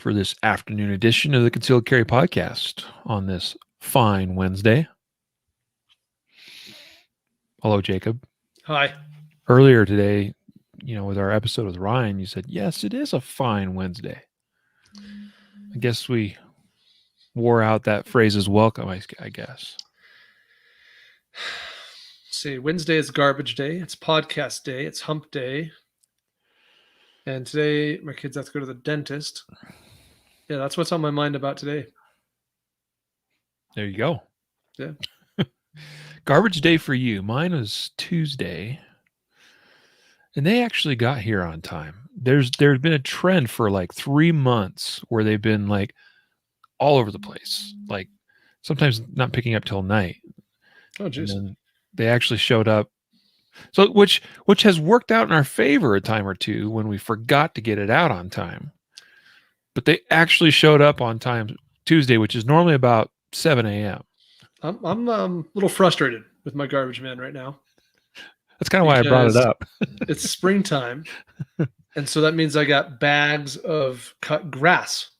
for this afternoon edition of the Concealed Carry Podcast on this fine Wednesday. Hello, Jacob. Hi. Earlier today, with our episode with Ryan, you said, yes, it is a fine Wednesday. I guess we wore out that phrase as welcome, I guess. See, Wednesday is garbage day. It's podcast day. It's hump day. And today, my kids have to go to the dentist. Yeah, that's what's on my mind about today. There you go. Yeah. Garbage day for you. Mine was Tuesday. And they actually got here on time. There's been a trend for like 3 months where they've been like all over the place. Like sometimes not picking up till night. Oh, geez. And then they actually showed up. So which has worked out in our favor a time or two when we forgot to get it out on time. But they actually showed up on time Tuesday, which is normally about 7 a.m. I'm a little frustrated with my garbage man right now. That's kind of why I brought it up. It's springtime. And so that means I got bags of cut grass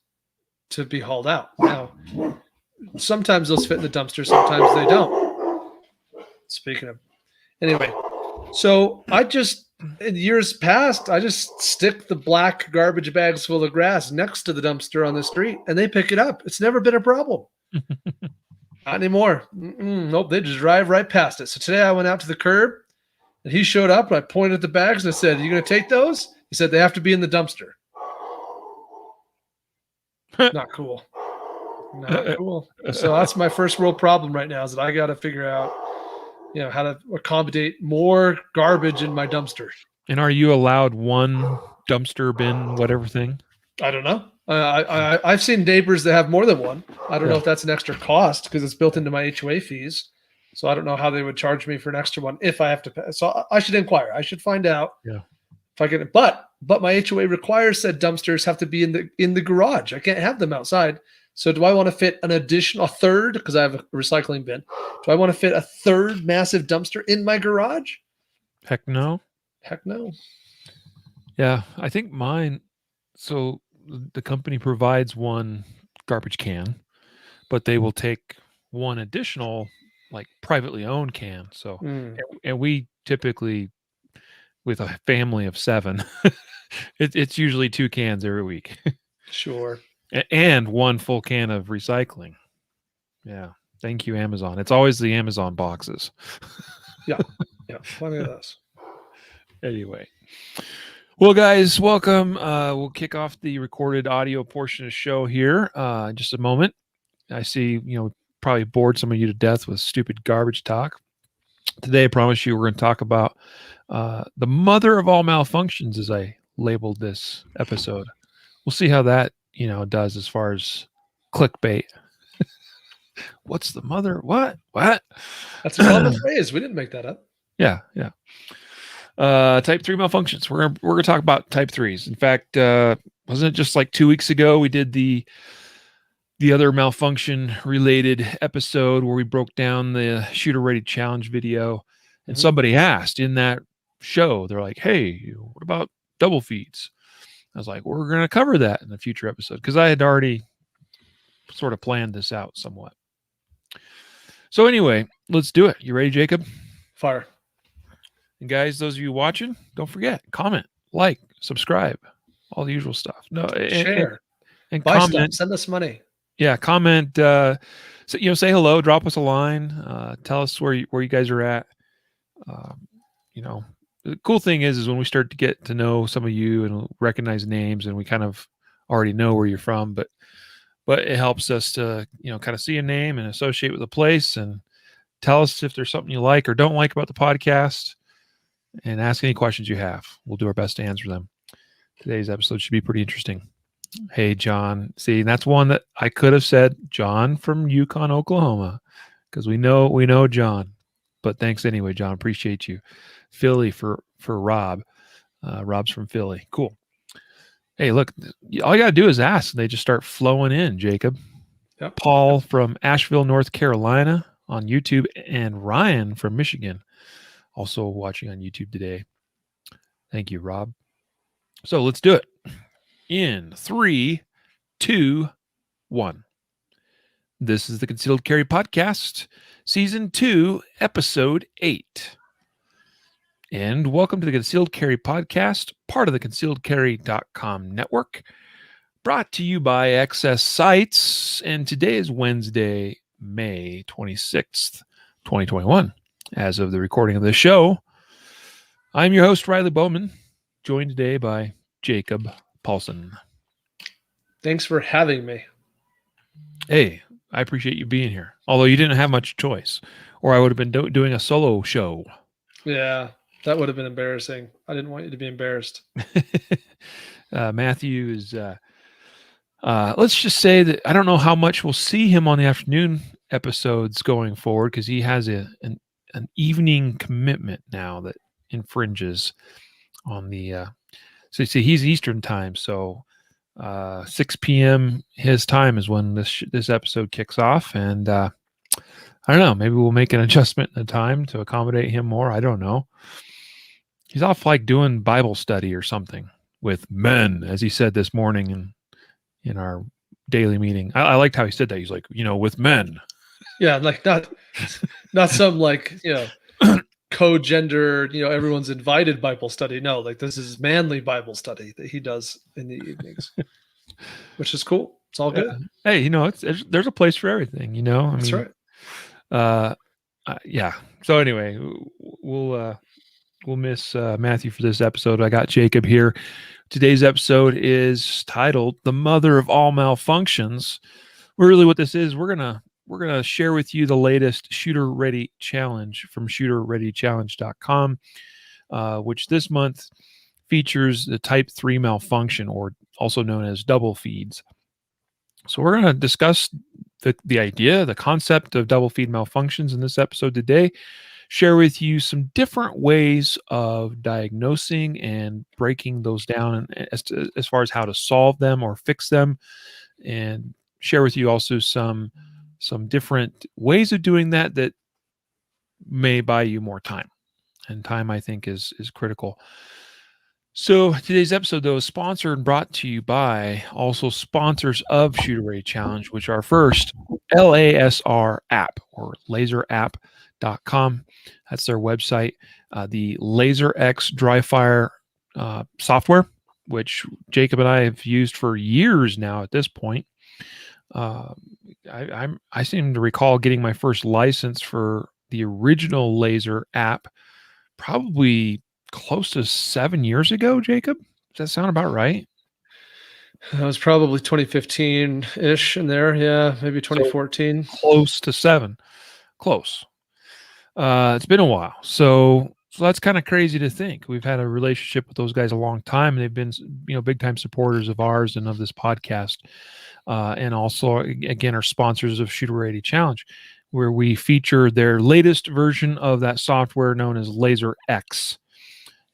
to be hauled out. Now, sometimes those fit in the dumpster, sometimes they don't. Speaking of, anyway, so in years past, I just stick the black garbage bags full of grass next to the dumpster on the street and they pick it up. It's never been a problem. Not anymore. Nope, they just drive right past it. So today I went out to the curb and he showed up and I pointed at the bags and I said, "Are you going to take those?" He said, "They have to be in the dumpster." Not cool. Not cool. So that's my first world problem right now is that I got to figure out, how to accommodate more garbage in my dumpster. And are you allowed one dumpster bin, whatever thing? I don't know. I've seen neighbors that have more than one. I don't know if that's an extra cost because it's built into my HOA fees. So I don't know how they would charge me for an extra one if I have to pay. So I should inquire. I should find out. Yeah. If I can, but my HOA requires said dumpsters have to be in the garage. I can't have them outside. So do I want to fit a third, because I have a recycling bin. Do I want to fit a third massive dumpster in my garage? Heck no. Heck no. Yeah, I think mine, so the company provides one garbage can, but they will take one additional, like privately owned can. So, and we typically, with a family of 7, it's usually 2 cans every week. Sure. And 1 full can of recycling. Yeah. Thank you, Amazon. It's always the Amazon boxes. Yeah. Plenty of those. Anyway. Well, guys, welcome. We'll kick off the recorded audio portion of the show here in just a moment. I see, probably bored some of you to death with stupid garbage talk. Today, I promise you, we're going to talk about the mother of all malfunctions, as I labeled this episode. We'll see how that, does as far as clickbait. What's the mother? What? That's a common phrase. We didn't make that up. Yeah. Type 3 malfunctions. We're gonna talk about type 3s. In fact, wasn't it just like 2 weeks ago we did the other malfunction related episode where we broke down the shooter ready challenge video, and somebody asked in that show, they're like, "Hey, what about double feeds?" I was like, we're going to cover that in a future episode because I had already sort of planned this out somewhat. So anyway, let's do it. You ready, Jacob? Fire. And guys, those of you watching, don't forget, comment, like, subscribe, all the usual stuff. No, share and buy comment. Stuff. Send us money. Yeah, comment. So, say hello, drop us a line, tell us where you guys are at. The cool thing is when we start to get to know some of you and recognize names, and we kind of already know where you're from, but it helps us to, kind of see a name and associate with a place and tell us if there's something you like or don't like about the podcast and ask any questions you have. We'll do our best to answer them. Today's episode should be pretty interesting. Hey, John. See, that's one that I could have said John from Yukon, Oklahoma, because we know John, but thanks anyway, John. Appreciate you. Philly for Rob. Rob's from Philly. Cool. Hey, look, all you got to do is ask. And they just start flowing in, Jacob. Yep. Paul from Asheville, North Carolina on YouTube, and Ryan from Michigan also watching on YouTube today. Thank you, Rob. So let's do it. In 3, 2, 1. This is the Concealed Carry Podcast, Season 2, Episode 8. And welcome to the Concealed Carry Podcast, part of the concealedcarry.com network, brought to you by XS Sites. And today is Wednesday, May 26th, 2021. As of the recording of this show, I'm your host, Riley Bowman, joined today by Jacob Paulson. Thanks for having me. Hey, I appreciate you being here. Although you didn't have much choice, or I would have been doing a solo show. Yeah, that would have been embarrassing. I didn't want you to be embarrassed. Matthew is, let's just say that I don't know how much we'll see him on the afternoon episodes going forward because he has an evening commitment now that infringes on the, so you see, he's Eastern time, so 6 p.m. his time is when this episode kicks off, and I don't know, maybe we'll make an adjustment in the time to accommodate him more. I don't know. He's off like doing Bible study or something with men, as he said this morning in our daily meeting. I liked how he said that. He's like, with men. Yeah, like not some like co-gender, everyone's invited Bible study. No, like this is manly Bible study that he does in the evenings, which is cool. It's all good. Hey, there's a place for everything, That's right. Yeah. So anyway, we'll miss Matthew for this episode. I got Jacob here. Today's episode is titled "The Mother of All Malfunctions." Really, what this is, we're gonna share with you the latest Shooter Ready Challenge from shooterreadychallenge.com, which this month features the Type 3 malfunction, or also known as double feeds. So we're going to discuss the idea, the concept of double feed malfunctions in this episode today, share with you some different ways of diagnosing and breaking those down as far as how to solve them or fix them, and share with you also some different ways of doing that may buy you more time. And time, I think, is critical. So today's episode, though, is sponsored and brought to you by also sponsors of Shooter Ready Challenge, which are first LASR app, or laserapp.com. That's their website. The LaserX dry fire software, which Jacob and I have used for years now at this point. I seem to recall getting my first license for the original Laser app probably close to 7 years ago, Jacob. Does that sound about right? That was probably 2015-ish in there. Yeah, maybe 2014. So close to 7. Close. It's been a while. So that's kind of crazy to think. We've had a relationship with those guys a long time, and they've been, big time supporters of ours and of this podcast. And also, again, are sponsors of Shooter Ready Challenge, where we feature their latest version of that software known as LaserX,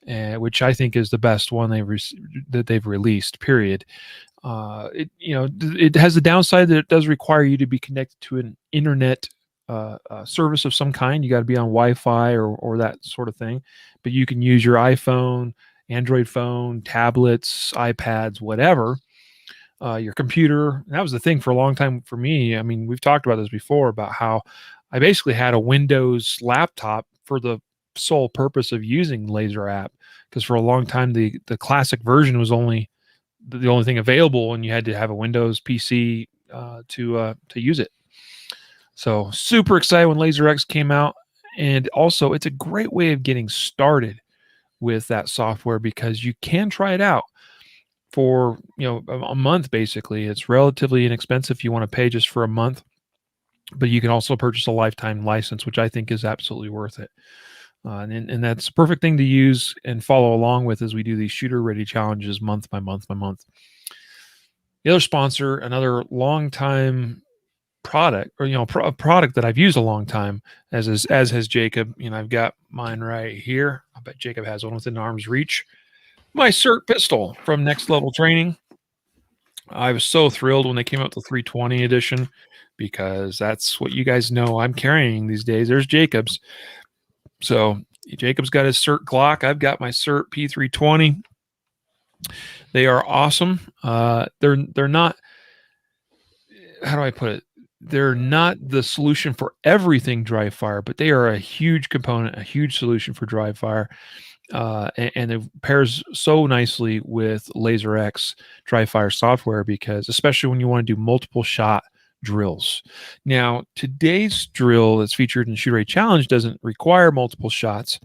which I think is the best one that they've released, period. It has the downside that it does require you to be connected to an internet service of some kind. You got to be on Wi-Fi or that sort of thing, but you can use your iPhone, Android phone, tablets, iPads, whatever, your computer. That was the thing for a long time for me. I mean, we've talked about this before, about how I basically had a Windows laptop for the sole purpose of using Laser app, because for a long time the classic version was the only thing available, and you had to have a Windows PC to use it. So super excited when LaserX came out, and also it's a great way of getting started with that software because you can try it out for a month. Basically, it's relatively inexpensive if you want to pay just for a month, but you can also purchase a lifetime license, which I think is absolutely worth it. And that's a perfect thing to use and follow along with as we do these Shooter Ready Challenges month by month by month. The other sponsor, another long time product, or a product that I've used a long time, as has Jacob. I've got mine right here. I bet Jacob has one within arm's reach. My CERT pistol from Next Level Training. I was so thrilled when they came out with the 320 edition, because that's what you guys know I'm carrying these days. There's Jacob's. So Jacob's got his CERT Glock. I've got my CERT P320. They are awesome. They're not how do I put it? They're not the solution for everything dry fire, but they are a huge component, a huge solution for dry fire. And it pairs so nicely with LaserX dry fire software, because especially when you want to do multiple shot drills. Now, today's drill that's featured in Shoot Ray Challenge doesn't require multiple shots,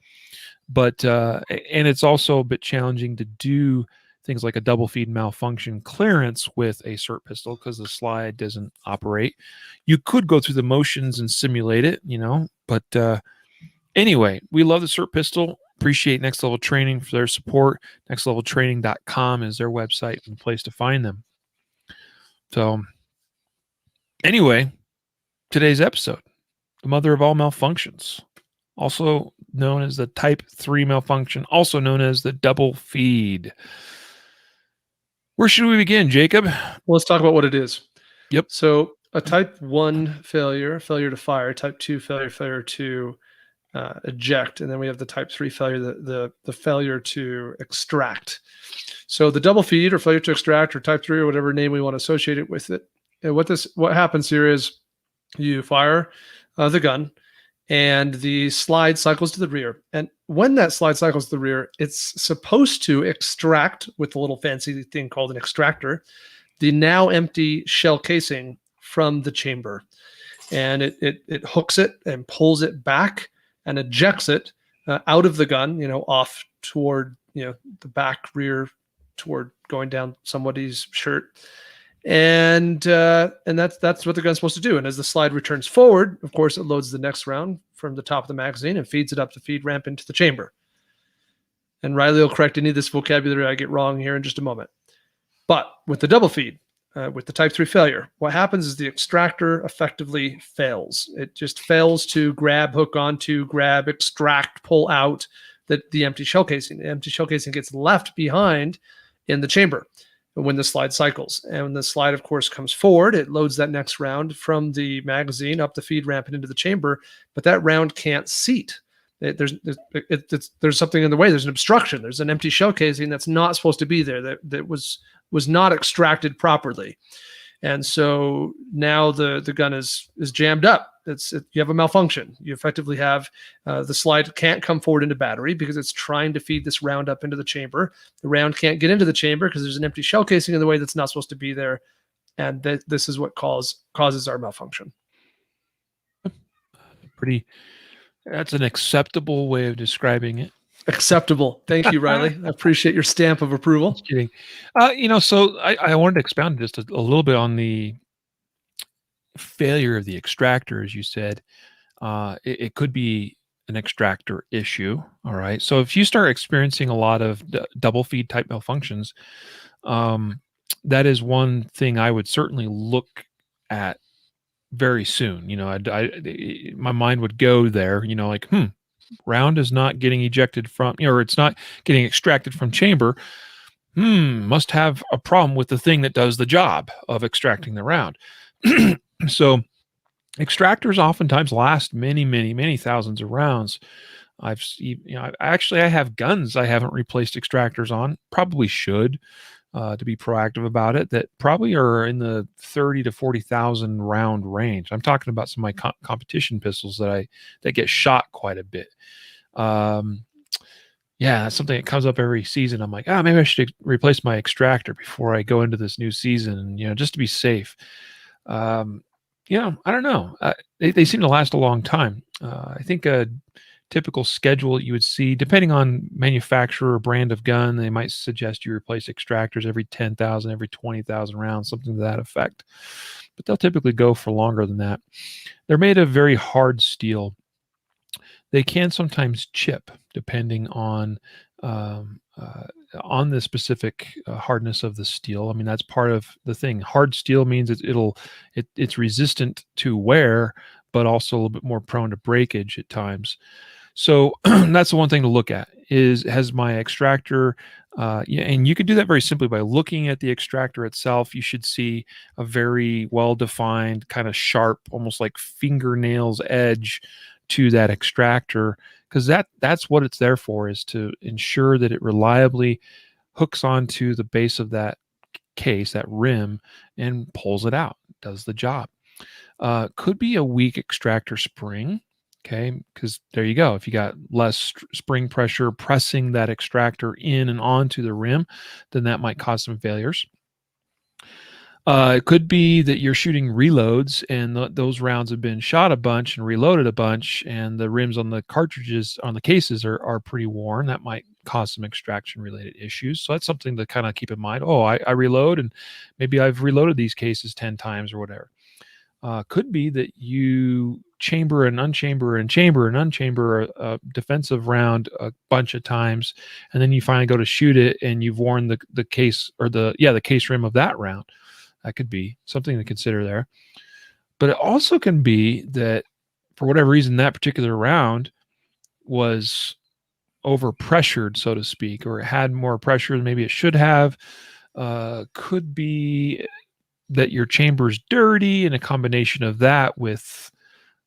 but and it's also a bit challenging to do things like a double feed malfunction clearance with a SIRT pistol because the slide doesn't operate. You could go through the motions and simulate it, but anyway, we love the SIRT pistol. Appreciate Next Level Training for their support. nextleveltraining.com is their website and the place to find them. So anyway, today's episode, the mother of all malfunctions, also known as the type 3 malfunction, also known as the double feed. Where should we begin, Jacob? Well, let's talk about what it is. Yep. So a type 1 failure to fire, type 2 failure to eject, and then we have the type 3 failure, the failure to extract. So the double feed or failure to extract or type 3 or whatever name we want to associate it with it. And what happens here is you fire the gun and the slide cycles to the rear. And when that slide cycles to the rear, it's supposed to extract with a little fancy thing called an extractor, the now empty shell casing from the chamber. And it hooks it and pulls it back and ejects it out of the gun, off toward, the back rear, toward going down somebody's shirt. And that's what the gun's supposed to do. And as the slide returns forward, of course, it loads the next round from the top of the magazine and feeds it up the feed ramp into the chamber. And Riley will correct any of this vocabulary I get wrong here in just a moment. But with the double feed, with the type 3 failure, what happens is the extractor effectively fails. It just fails to grab, hook onto, grab, extract, pull out the empty shell casing. The empty shell casing gets left behind in the chamber when the slide cycles. And when the slide, of course, comes forward, it loads that next round from the magazine up the feed ramp and into the chamber, but that round can't seat. There's something in the way. There's an obstruction. There's an empty shell casing that's not supposed to be there, that was not extracted properly. And so now the gun is jammed up. You have a malfunction. You effectively have the slide can't come forward into battery because it's trying to feed this round up into the chamber. The round can't get into the chamber because there's an empty shell casing in the way that's not supposed to be there. And this is what causes our malfunction. That's an acceptable way of describing it. Acceptable. Thank you, Riley. I appreciate your stamp of approval. Just kidding. So I wanted to expound just a little bit on the failure of the extractor, as you said. It could be an extractor issue. All right. So if you start experiencing a lot of double feed type malfunctions, that is one thing I would certainly look at very soon. My mind would go there, like, round is not getting ejected from, or it's not getting extracted from chamber. Must have a problem with the thing that does the job of extracting the round. So extractors oftentimes last many, many, many thousands of rounds. I have guns I haven't replaced extractors on. Probably should, to be proactive about it, that probably are in the 30 to 40,000 round range. I'm talking about some of my competition pistols that get shot quite a bit. That's something that comes up every season. I'm like, maybe I should replace my extractor before I go into this new season, just to be safe. I don't know. They seem to last a long time. I think a typical schedule you would see, depending on manufacturer or brand of gun, they might suggest you replace extractors every 10,000, every 20,000 rounds, something to that effect. But they'll typically go for longer than that. They're made of very hard steel. They can sometimes chip depending on the specific hardness of the steel. I mean, that's part of the thing. Hard steel means it's resistant to wear, but also a little bit more prone to breakage at times. So that's the one thing to look at has my extractor, and you can do that very simply by looking at the extractor itself. You should see a very well-defined, kind of sharp, almost like fingernails edge to that extractor, because that's what it's there for, is to ensure that it reliably hooks onto the base of that case, that rim, and pulls it out. does the job. Could be a weak extractor spring. Okay, because there you go. If you got less spring pressure pressing that extractor in and onto the rim, then that might cause some failures. It could be that you're shooting reloads and those rounds have been shot a bunch and reloaded a bunch, and the rims on the cartridges on the cases are pretty worn. That might cause some extraction related issues. So that's something to kind of keep in mind. Oh, I reload, and maybe I've reloaded these cases 10 times or whatever. Could be that you chamber and unchamber and chamber and unchamber a defensive round a bunch of times, and then you finally go to shoot it and you've worn the case, or the case rim of that round. That could be something to consider there. But it also can be that for whatever reason that particular round was over pressured, so to speak, or it had more pressure than maybe it should have. Could be that your chamber's dirty, and a combination of that with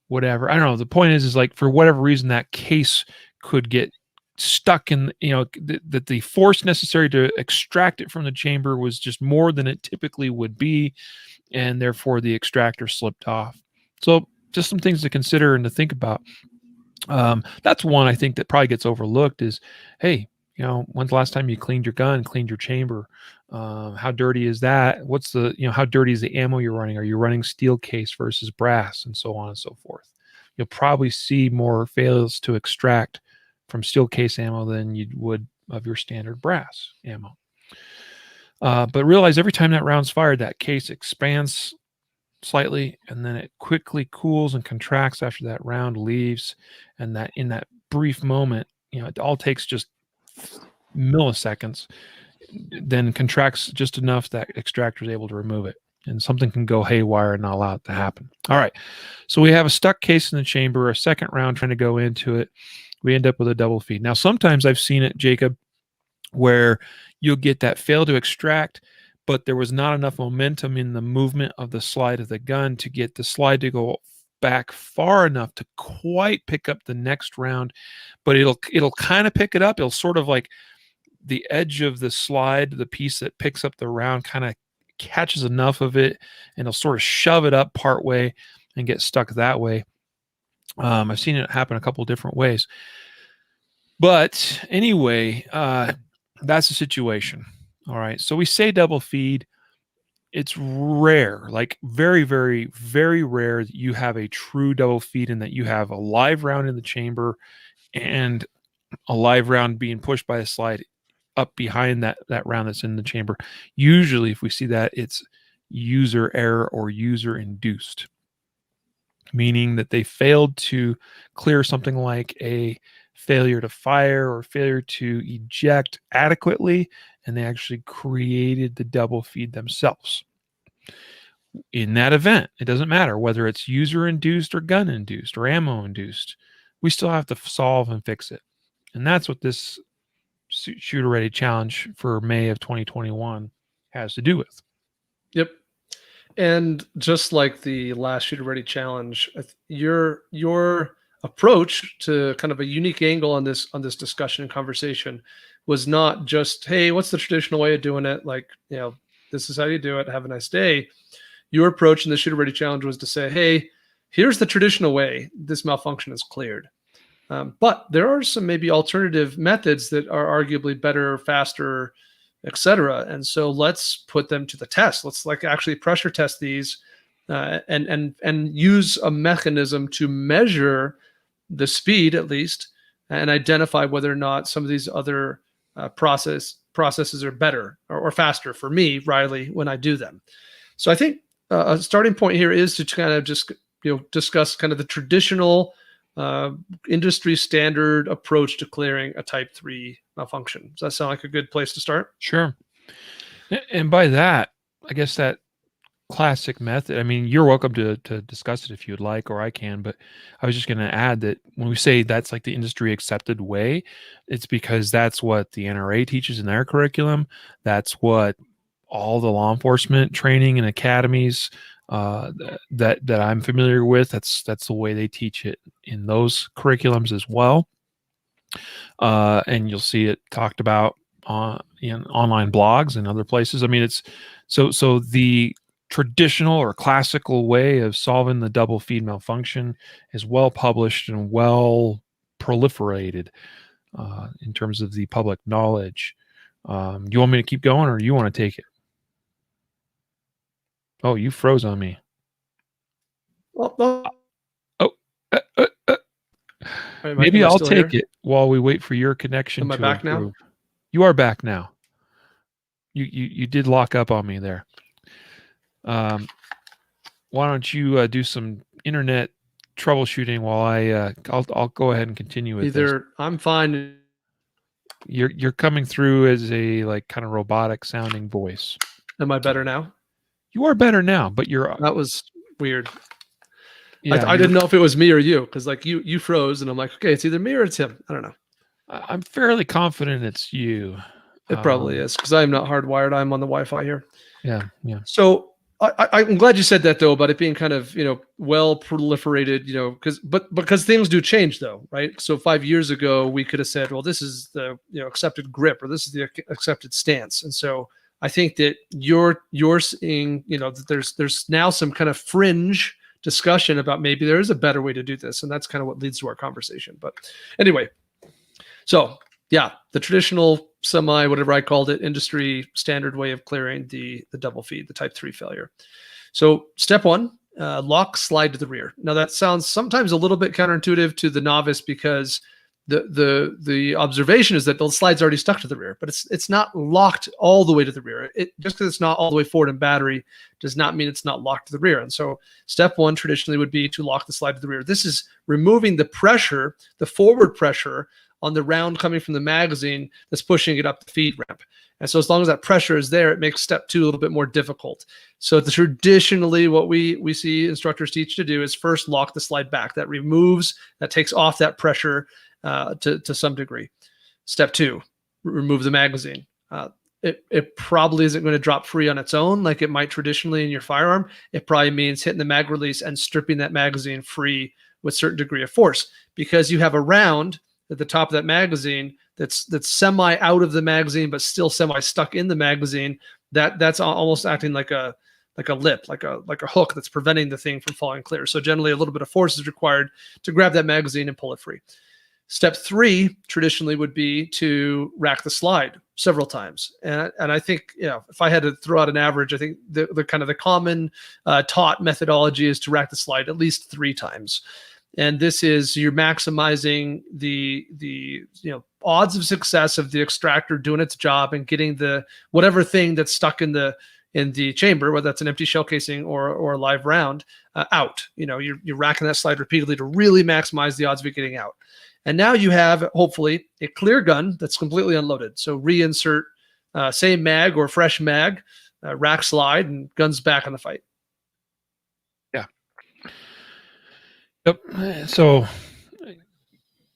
whatever. I don't know. The point is like, for whatever reason, that case could get stuck in, that the force necessary to extract it from the chamber was just more than it typically would be, and therefore the extractor slipped off. So just some things to consider and to think about. That's one I think that probably gets overlooked is, hey, when's the last time you cleaned your gun, cleaned your chamber? How dirty is that? What's the, how dirty is the ammo you're running? Are you running steel case versus brass, and so on and so forth? You'll probably see more fails to extract from steel case ammo than you would of your standard brass ammo. But realize every time that round's fired, that case expands slightly, and then it quickly cools and contracts after that round leaves. And that in that brief moment, it all takes just milliseconds, then contracts just enough that extractor is able to remove it, and something can go haywire and not allow it to happen. All right, so we have a stuck case in the chamber, a second round trying to go into it. We end up with a double feed. Now, sometimes I've seen it, Jacob, where you'll get that fail to extract, but there was not enough momentum in the movement of the slide of the gun to get the slide to go back far enough to quite pick up the next round, but it'll kind of pick it up. It'll sort of like the edge of the slide, the piece that picks up the round, kind of catches enough of it, and it'll sort of shove it up part way and get stuck that way. I've seen it happen a couple different ways. But anyway, that's the situation. All right. So we say double feed. It's rare, like very, very, very rare that you have a true double feed and that you have a live round in the chamber and a live round being pushed by a slide up behind that round that's in the chamber. Usually, if we see that, it's user error or user induced, meaning that they failed to clear something like a failure to fire or failure to eject adequately, and they actually created the double feed themselves. In that event, it doesn't matter whether it's user induced or gun induced or ammo induced, we still have to solve and fix it. And that's what this Shooter Ready Challenge for May of 2021 has to do with. Yep. And just like the last Shooter Ready Challenge, your approach to kind of a unique angle on this discussion and conversation was not just, hey, what's the traditional way of doing it? Like, this is how you do it. Have a nice day. Your approach in the Shooter Ready Challenge was to say, hey, here's the traditional way this malfunction is cleared. But there are some maybe alternative methods that are arguably better, faster, etc. And so let's put them to the test. Let's actually pressure test these and use a mechanism to measure the speed, at least, and identify whether or not some of these other processes are better or faster for me, Riley, when I do them. So I think a starting point here is to kind of just discuss kind of the traditional industry standard approach to clearing a type 3 malfunction. Does that sound like a good place to start? Sure. And by that, I guess that classic method, I mean, you're welcome to discuss it if you'd like, or I can, but I was just going to add that when we say that's like the industry accepted way, it's because that's what the NRA teaches in their curriculum. That's what all the law enforcement training and academies that I'm familiar with, that's the way they teach it in those curriculums as well. And you'll see it talked about in online blogs and other places. I mean, it's so the traditional or classical way of solving the double feed malfunction is well published and well proliferated in terms of the public knowledge. You want me to keep going, or you want to take it? Oh, you froze on me. Well, Oh, maybe I'll take it while we wait for your connection to improve. Now? You are back now. You did lock up on me there. Why don't you do some internet troubleshooting while I'll go ahead and continue with this. I'm fine. You're coming through as a like kind of robotic sounding voice. Am I better now? You are better now, but that was weird. Yeah, I didn't know if it was me or you, because like you froze, and I'm like, okay, it's either me or it's him. I don't know. I'm fairly confident it's you. It probably is, because I'm not hardwired. I'm on the Wi-Fi here. Yeah. So I'm glad you said that, though, about it being kind of, well proliferated, because things do change, though, right? So 5 years ago, we could have said, well, this is the accepted grip, or this is the accepted stance. And so I think that you're seeing, that there's now some kind of fringe discussion about maybe there is a better way to do this, and that's kind of what leads to our conversation. But anyway, so yeah, the traditional semi, whatever I called it, industry standard way of clearing the double feed, the type 3 failure. So step 1, lock slide to the rear. Now that sounds sometimes a little bit counterintuitive to the novice, because the observation is that the slide's already stuck to the rear, but it's not locked all the way to the rear. Just because it's not all the way forward in battery does not mean it's not locked to the rear. And so step 1 traditionally would be to lock the slide to the rear. This is removing the pressure, the forward pressure on the round coming from the magazine that's pushing it up the feed ramp. And so as long as that pressure is there, it makes step 2 a little bit more difficult. So traditionally what we see instructors teach to do is first lock the slide back. That takes off that pressure to some degree. Step 2, remove the magazine. It probably isn't going to drop free on its own like it might traditionally in your firearm. It probably means hitting the mag release and stripping that magazine free with a certain degree of force, because you have a round at the top of that magazine that's semi out of the magazine but still semi stuck in the magazine. That's almost acting like a lip, like a hook that's preventing the thing from falling clear. So generally a little bit of force is required to grab that magazine and pull it free. Step 3 traditionally would be to rack the slide several times. And I think, if I had to throw out an average, I think the kind of the common taught methodology is to rack the slide at least 3 times. And this is, you're maximizing the odds of success of the extractor doing its job and getting the whatever thing that's stuck in the chamber, whether that's an empty shell casing or a live round, out. You're racking that slide repeatedly to really maximize the odds of it getting out. And now you have, hopefully, a clear gun that's completely unloaded. So reinsert same mag or fresh mag, rack slide, and gun's back in the fight. Yeah. Yep. So,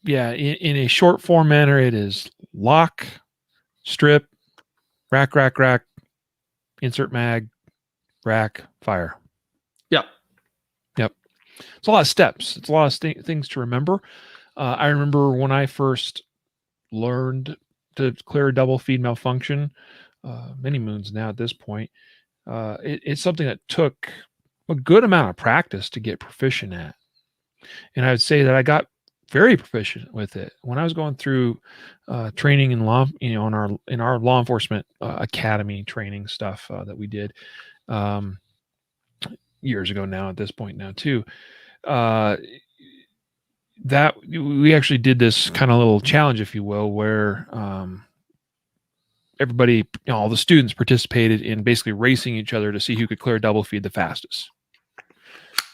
yeah, in a short form manner, it is lock, strip, rack, insert mag, rack, fire. Yep. It's a lot of steps. It's a lot of things to remember. I remember when I first learned to clear a double feed malfunction, many moons now at this point, it's something that took a good amount of practice to get proficient at. And I would say that I got very proficient with it when I was going through training in law, in our law enforcement academy training stuff that we did years ago now at this point now too. That we actually did this kind of little challenge, if you will, where everybody, all the students participated in basically racing each other to see who could clear double feed the fastest.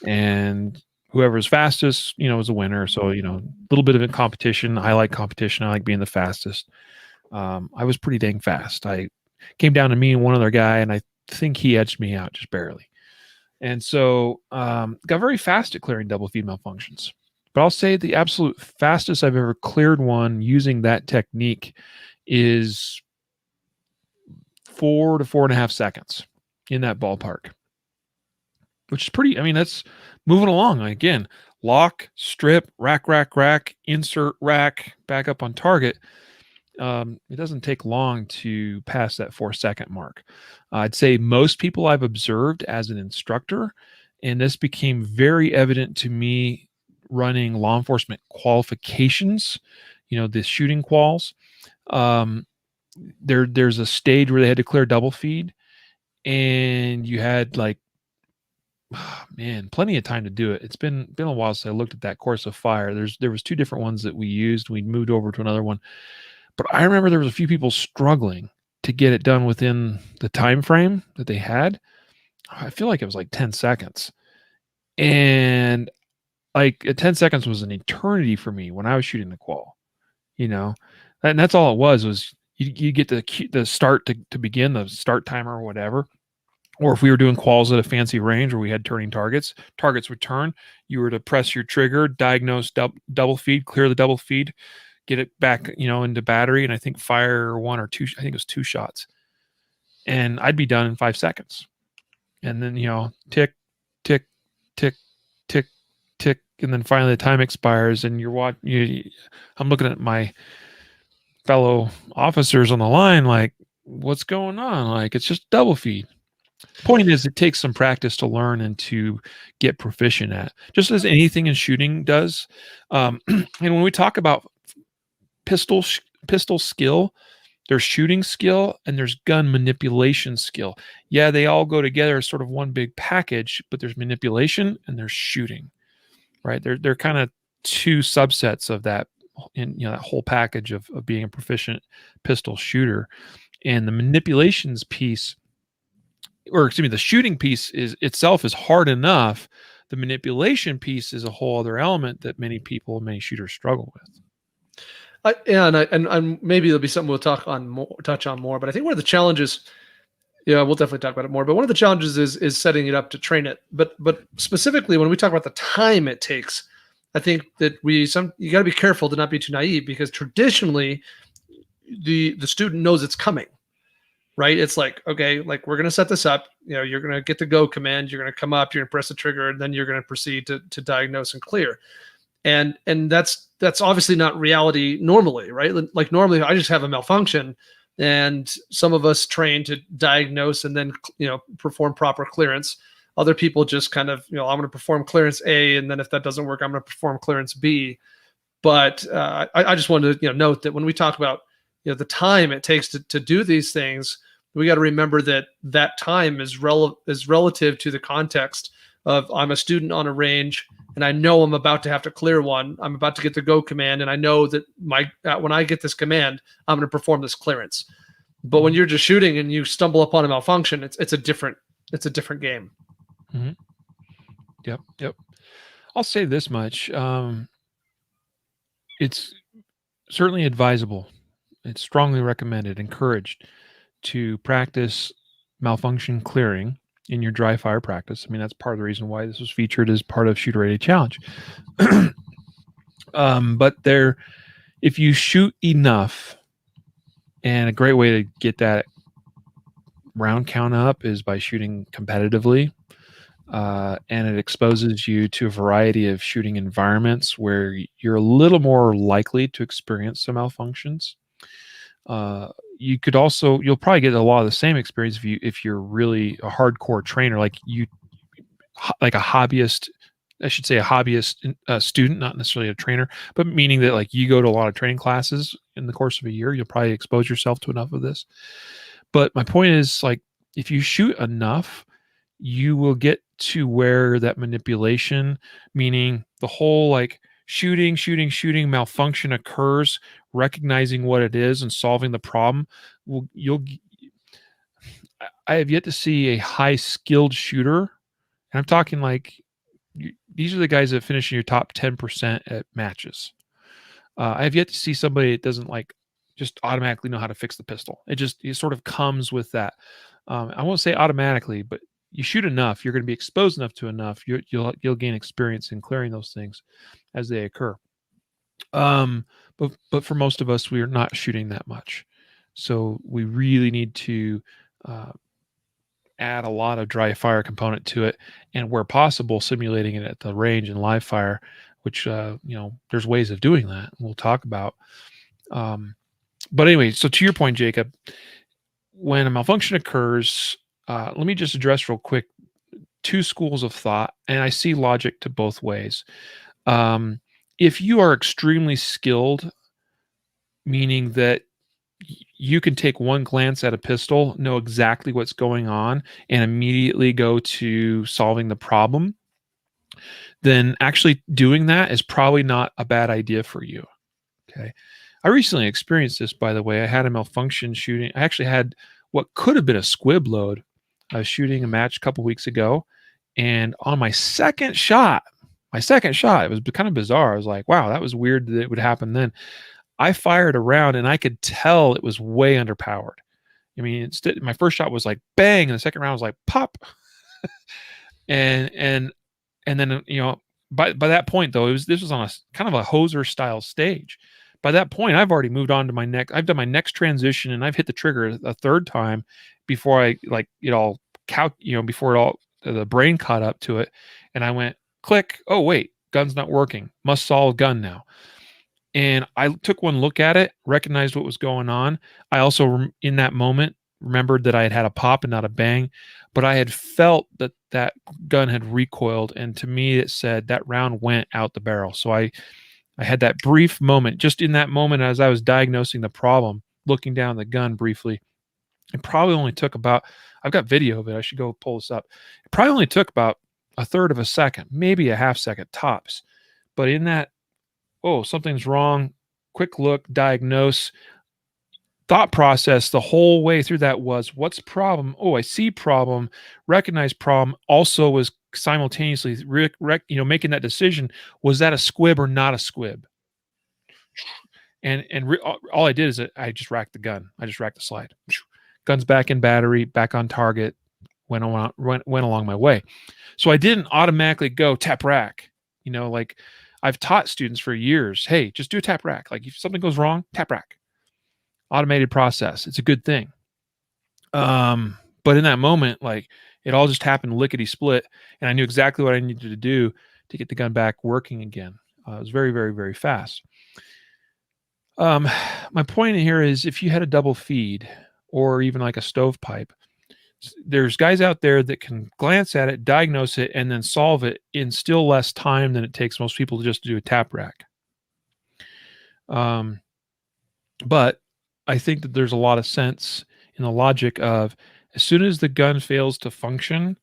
And whoever's fastest, was a winner. So, a little bit of a competition. I like competition. I like being the fastest. I was pretty dang fast. I came down to me and one other guy, and I think he edged me out just barely. And so got very fast at clearing double feed malfunctions. But I'll say the absolute fastest I've ever cleared one using that technique is 4 to 4.5 seconds, in that ballpark, which is pretty, that's moving along. Again, lock, strip, rack, insert rack, back up on target. it doesn't take long to pass that 4-second mark. I'd say most people I've observed as an instructor, and this became very evident to me running law enforcement qualifications, the shooting quals. There's a stage where they had to clear double feed, and you had like, oh, man, plenty of time to do it. It's been a while since I looked at that course of fire. There was 2 different ones that we used. We moved over to another one, but I remember there was a few people struggling to get it done within the time frame that they had. I feel like it was like 10 seconds, and like 10 seconds was an eternity for me when I was shooting the qual. And that's all it was you get the start to begin the start timer or whatever. Or if we were doing quals at a fancy range where we had turning targets would turn. You were to press your trigger, diagnose double feed, clear the double feed, get it back, into battery, and I think fire 1 or 2. I think it was 2 shots, and I'd be done in 5 seconds. And then tick, tick, tick, tick, tick, and then finally the time expires, and I'm looking at my fellow officers on the line like, what's going on? Like, it's just double feed. Point is, it takes some practice to learn and to get proficient at, just as anything in shooting does. And when we talk about pistol skill, there's shooting skill and there's gun manipulation skill. Yeah, they all go together as sort of one big package, but there's manipulation and there's shooting, right? They're kind of 2 subsets of that, in that whole package of being a proficient pistol shooter. And the manipulations piece, or excuse me, the shooting piece itself is hard enough. The manipulation piece is a whole other element that many shooters struggle with. And maybe there'll be something we'll touch on more. But I think one of the challenges, we'll definitely talk about it more. But one of the challenges is setting it up to train it. But specifically when we talk about the time it takes, I think that you got to be careful to not be too naive, because traditionally the student knows it's coming. Right? It's like, okay, like we're going to set this up. You're going to get the go command. You're going to come up. You're going to press the trigger, and then you're going to proceed to diagnose and clear. And that's obviously not reality normally, right? Like normally, I just have a malfunction, and some of us train to diagnose and then perform proper clearance. Other people just kind of I'm going to perform clearance A, and then if that doesn't work, I'm going to perform clearance B. But I just wanted to note that when we talk about the time it takes to do these things, we got to remember that time is relative to the context of, I'm a student on a range and I know I'm about to have to clear one. I'm about to get the go command, and I know that when I get this command, I'm going to perform this clearance. But when you're just shooting and you stumble upon a malfunction, it's a different game. Mm-hmm. Yep. I'll say this much: it's certainly advisable. It's strongly recommended, encouraged to practice malfunction clearing in your dry fire practice. I mean, that's part of the reason why this was featured as part of Shooter Rated Challenge. But if you shoot enough, and a great way to get that round count up is by shooting competitively. And it exposes you to a variety of shooting environments where you're a little more likely to experience some malfunctions. You'll probably get a lot of the same experience if you're really a hardcore trainer, like a hobbyist. I should say a hobbyist student, not necessarily a trainer, but meaning that like you go to a lot of training classes in the course of a year, you'll probably expose yourself to enough of this. But my point is, like, if you shoot enough, you will get to where that manipulation, meaning the whole like shooting malfunction occurs, recognizing what it is and solving the problem. I have yet to see a high skilled shooter, and I'm talking like these are the guys that finish in your top 10% at matches. I have yet to see somebody that doesn't like just automatically know how to fix the pistol. It sort of comes with that. I won't say automatically, but you shoot enough, you're going to be exposed enough to enough. You'll gain experience in clearing those things as they occur. But for most of us, we are not shooting that much, so we really need to add a lot of dry fire component to it, and where possible, simulating it at the range and live fire, which there's ways of doing that we'll talk about. But anyway, so to your point, Jacob, when a malfunction occurs, let me just address real quick two schools of thought, and I see logic to both ways. If you are extremely skilled, meaning that you can take one glance at a pistol, know exactly what's going on, and immediately go to solving the problem, then actually doing that is probably not a bad idea for you. Okay. I recently experienced this, by the way. I had a malfunction shooting. I actually had what could have been a squib load. I was shooting a match a couple weeks ago, and on my second shot, it was kind of bizarre. I was like, wow, that was weird that it would happen then. I fired a round, and I could tell it was way underpowered. I mean, instead, my first shot was like bang, and the second round was like pop. and then by that point though, this was on a kind of a hoser style stage. By that point, I've already moved on to my next. I've done my next transition, and I've hit the trigger a third time before I like it all before it all the brain caught up to it, and I went click. Oh wait, gun's not working. Must solve gun now. And I took one look at it, recognized what was going on. I also, in that moment, remembered that I had a pop and not a bang, but I had felt that that gun had recoiled, and to me, it said that round went out the barrel. So I had that brief moment, just in that moment as I was diagnosing the problem, looking down the gun briefly. It probably only took about, I've got video of it. I should go pull this up. It probably only took about a third of a second, maybe a half second tops. But in that, oh, something's wrong, quick look, diagnose, thought process the whole way through that was, what's the problem? Oh, I see problem, recognize problem, also was simultaneously making that decision, was that a squib or not a squib? All I did is I just racked the gun. I just racked the slide. Gun's back in battery, back on target, went along my way. So I didn't automatically go tap rack. Like I've taught students for years, hey, just do a tap rack. Like if something goes wrong, tap rack. Automated process. It's a good thing. But in that moment, like it all just happened lickety split, and I knew exactly what I needed to do to get the gun back working again. It was very, very, very fast. My point here is, if you had a double feed or even like a stovepipe, there's guys out there that can glance at it, diagnose it, and then solve it in still less time than it takes most people to just do a tap rack. But I think that there's a lot of sense in the logic of, as soon as the gun fails to function,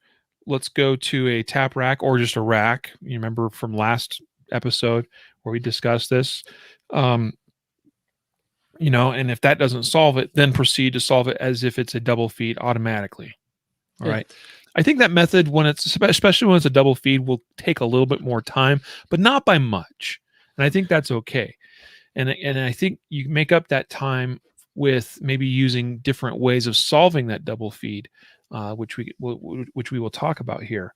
let's go to a tap rack or just a rack. You remember from last episode where we discussed this. And if that doesn't solve it, then proceed to solve it as if it's a double feed automatically. All right. I think that method, especially when it's a double feed, will take a little bit more time, but not by much. And I think that's okay. And I think you make up that time with maybe using different ways of solving that double feed, which we will talk about here.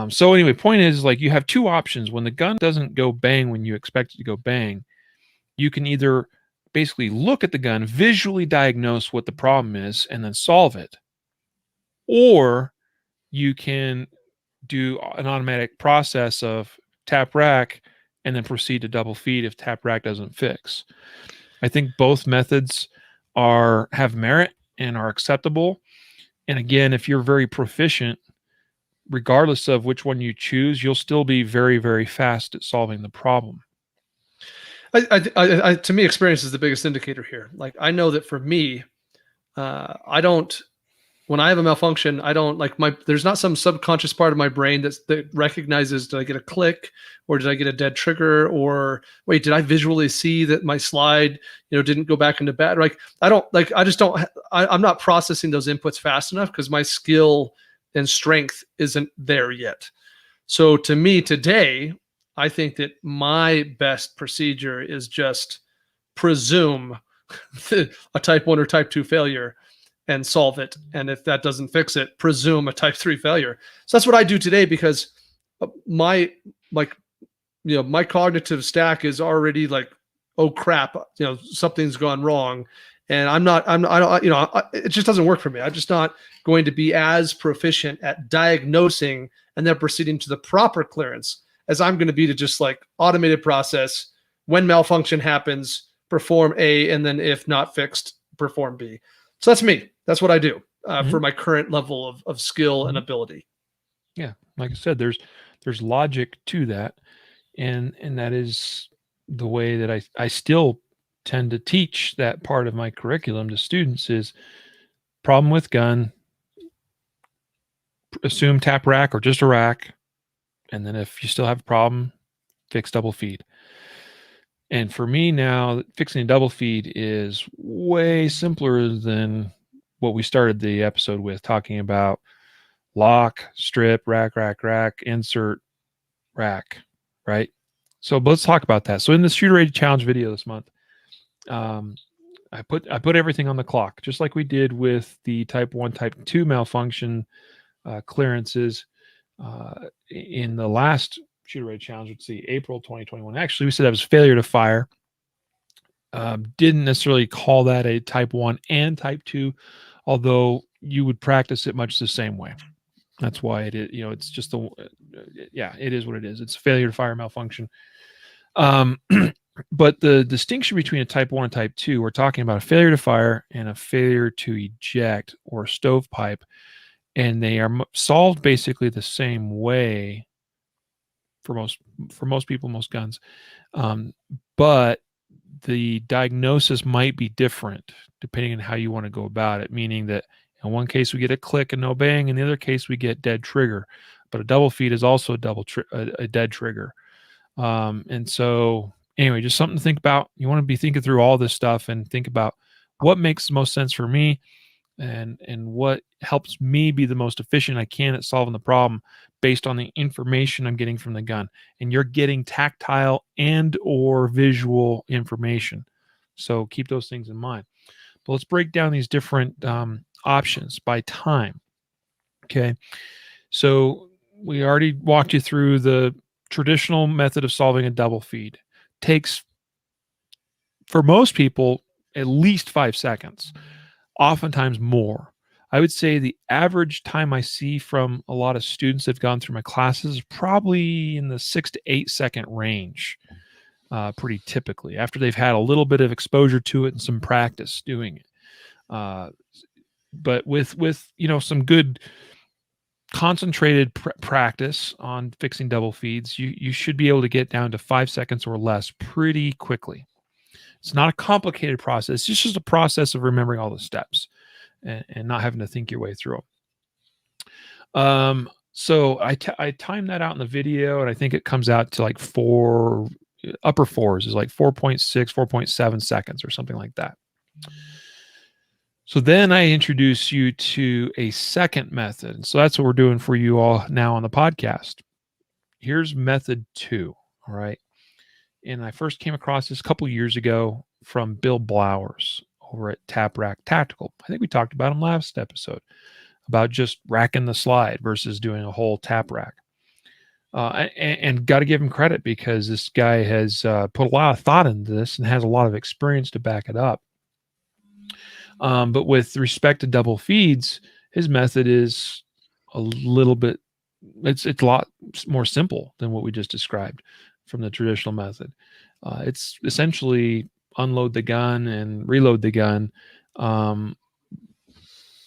So anyway, point is, like, you have two options. When the gun doesn't go bang when you expect it to go bang, you can either basically look at the gun, visually diagnose what the problem is, and then solve it. Or you can do an automatic process of tap rack and then proceed to double feed if tap rack doesn't fix. I think both methods have merit and are acceptable. And again, if you're very proficient, regardless of which one you choose, you'll still be very, very fast at solving the problem. To me, experience is the biggest indicator here. Like, I know that for me, when I have a malfunction, there's not some subconscious part of my brain that recognizes, did I get a click, or did I get a dead trigger, or wait, did I visually see that my slide, didn't go back into bed? Like, I'm not processing those inputs fast enough because my skill and strength isn't there yet. So to me today, I think that my best procedure is just presume a type 1 or type 2 failure and solve it. And if that doesn't fix it, presume a type 3 failure. So that's what I do today, because my cognitive stack is already like, oh crap, something's gone wrong. And it just doesn't work for me. I'm just not going to be as proficient at diagnosing and then proceeding to the proper clearance as I'm going to be to just like automated process. When malfunction happens, perform A, and then if not fixed, perform B. So that's me. That's what I do for my current level of skill and ability. Yeah, like I said, there's logic to that, and that is the way that I still tend to teach that part of my curriculum to students is problem with gun, assume tap rack or just a rack, and then if you still have a problem, fix double feed. And for me now, fixing a double feed is way simpler than what we started the episode with, talking about lock, strip, rack, insert, rack, right? So let's talk about that. So in the shooter rated challenge video this month, I put everything on the clock, just like we did with the type 1, type 2 malfunction clearances in the last shooter rated challenge. Let's see, April 2021. Actually, we said that was failure to fire. Didn't necessarily call that a type 1 and type 2, although you would practice it much the same way. That's why it is, it's just it is what it is. It's a failure to fire malfunction. But the distinction between a type 1 and type 2, we're talking about a failure to fire and a failure to eject or stovepipe, and they are solved basically the same way for most people, most guns. But the diagnosis might be different depending on how you want to go about it, meaning that in one case we get a click and no bang, in the other case we get dead trigger. But a double feed is also a dead trigger. And so anyway, just something to think about. You want to be thinking through all this stuff and think about what makes the most sense for me and what helps me be the most efficient I can at solving the problem based on the information I'm getting from the gun. And you're getting tactile and or visual information. So keep those things in mind. But let's break down these different options by time. Okay. So we already walked you through the traditional method of solving a double feed. Takes, for most people, at least 5 seconds, oftentimes more. I would say the average time I see from a lot of students that have gone through my classes is probably in the 6 to 8 second range, pretty typically, after they've had a little bit of exposure to it and some practice doing it. But with some good concentrated practice on fixing double feeds, you should be able to get down to 5 seconds or less pretty quickly. It's not a complicated process. It's just a process of remembering all the steps and not having to think your way through them. So I timed that out in the video, and I think it comes out to like upper fours is like 4.6, 4.7 seconds or something like that. So then I introduce you to a second method. So that's what we're doing for you all now on the podcast. Here's method 2. All right. And I first came across this a couple years ago from Bill Blowers over at Tap Rack Tactical. I think we talked about him last episode about just racking the slide versus doing a whole tap rack. And got to give him credit because this guy has put a lot of thought into this and has a lot of experience to back it up. But with respect to double feeds, his method is a little bit, it's a lot more simple than what we just described from the traditional method. It's essentially unload the gun and reload the gun,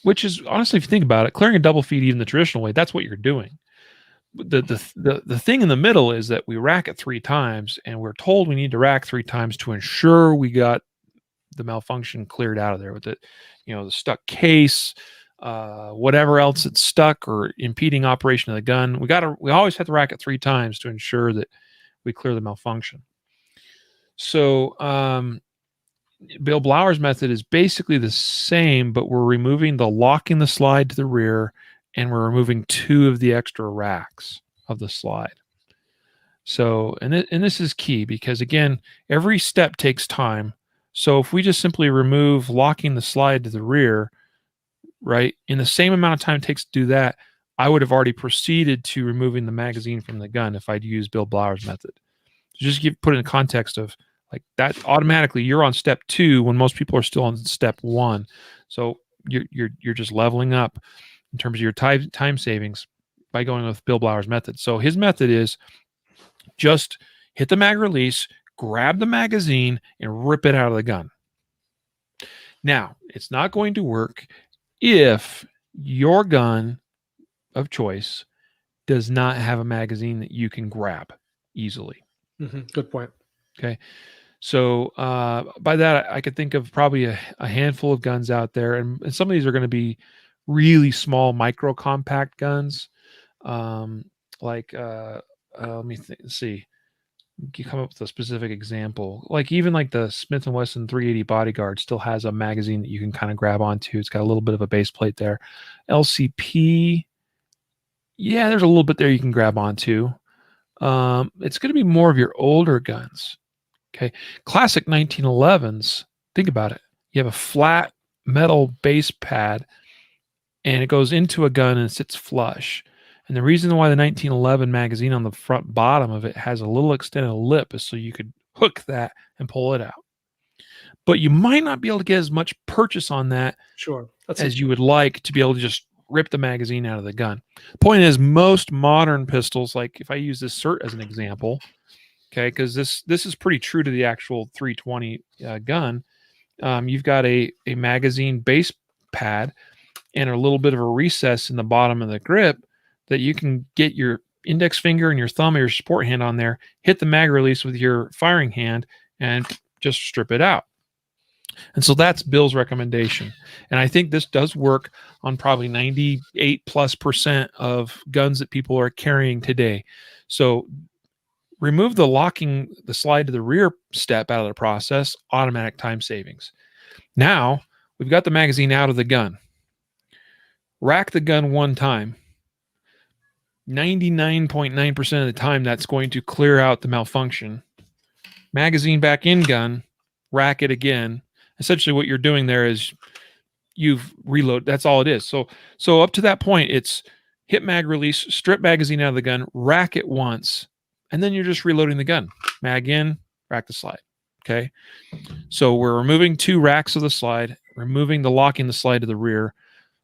which is honestly, if you think about it, clearing a double feed even the traditional way, that's what you're doing. The thing in the middle is that we rack it 3 times, and we're told we need to rack 3 times to ensure we got the malfunction cleared out of there with the stuck case, whatever else it's stuck or impeding operation of the gun. We always have to rack it 3 times to ensure that we clear the malfunction. So Bill Blowers' method is basically the same, but we're removing the locking the slide to the rear, and we're removing 2 of the extra racks of the slide. So, and this is key because, again, every step takes time. So if we just simply remove locking the slide to the rear, right, in the same amount of time it takes to do that, I would have already proceeded to removing the magazine from the gun if I'd used Bill Blowers' method. So just put it in context of like that, automatically you're on step 2 when most people are still on step 1. So you're just leveling up in terms of your time savings by going with Bill Blowers' method. So his method is just hit the mag release, grab the magazine and rip it out of the gun. Now, it's not going to work if your gun of choice does not have a magazine that you can grab easily. Good point. Okay. So by that, I could think of probably a handful of guns out there. And some of these are going to be really small, micro compact guns. Let me see. You come up with a specific example. Like even like the Smith & Wesson 380 Bodyguard still has a magazine that you can kind of grab onto. It's got a little bit of a base plate there. LCP, yeah, there's a little bit there you can grab onto. It's going to be more of your older guns. Okay. Classic 1911s. Think about it. You have a flat metal base pad and it goes into a gun and sits flush. And the reason why the 1911 magazine on the front bottom of it has a little extended lip is so you could hook that and pull it out. But you might not be able to get as much purchase on that as you would like to be able to just rip the magazine out of the gun. Point is, most modern pistols, like if I use this Cert as an example, okay, because this is pretty true to the actual 320 gun. You've got a magazine base pad and a little bit of a recess in the bottom of the grip that you can get your index finger and your thumb or your support hand on there, hit the mag release with your firing hand, and just strip it out. And so that's Bill's recommendation. And I think this does work on probably 98+% of guns that people are carrying today. So remove the locking the slide to the rear step out of the process, automatic time savings. Now we've got the magazine out of the gun. Rack the gun one time. 99.9% of the time, that's going to clear out the malfunction. Magazine back in gun, rack it again. Essentially what you're doing there is you've reload. That's all it is. So up to that point, it's hit mag release, strip magazine out of the gun, rack it once, and then you're just reloading the gun. Mag in, rack the slide. Okay. So we're removing 2 racks of the slide, removing the locking the slide to the rear,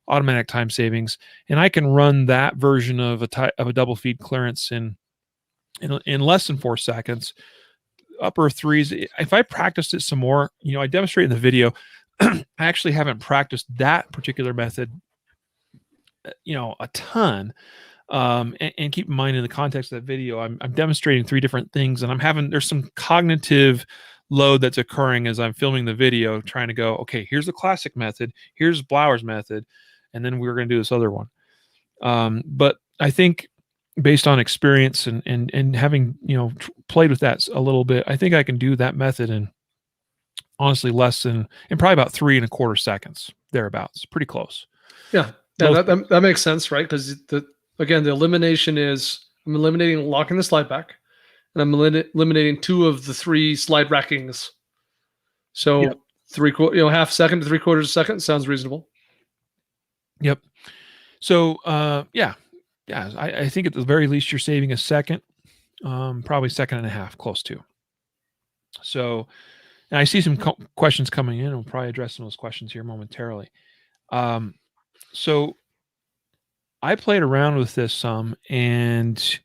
automatic time savings, and I can run that version of a double feed clearance in less than 4 seconds. Upper threes. If I practiced it some more, I demonstrate in the video. I actually haven't practiced that particular method, a ton. And keep in mind, in the context of that video, I'm demonstrating 3 different things, and there's some cognitive load that's occurring as I'm filming the video, trying to go, okay, here's the classic method, here's Blauer's method, and then we're going to do this other one. But I think based on experience and having, played with that a little bit, I think I can do that method in honestly less than, in probably about 3.25 seconds, thereabouts. Pretty close. Yeah. That makes sense, right? Because the elimination is I'm eliminating locking the slide back, and I'm eliminating 2 of the 3 slide rackings. So yep. Half second to 3/4 second sounds reasonable. Yep. So I think at the very least you're saving a second, probably 1.5 seconds, close to. So, and I see some questions coming in. We'll probably address some of those questions here momentarily. So I played around with this some, and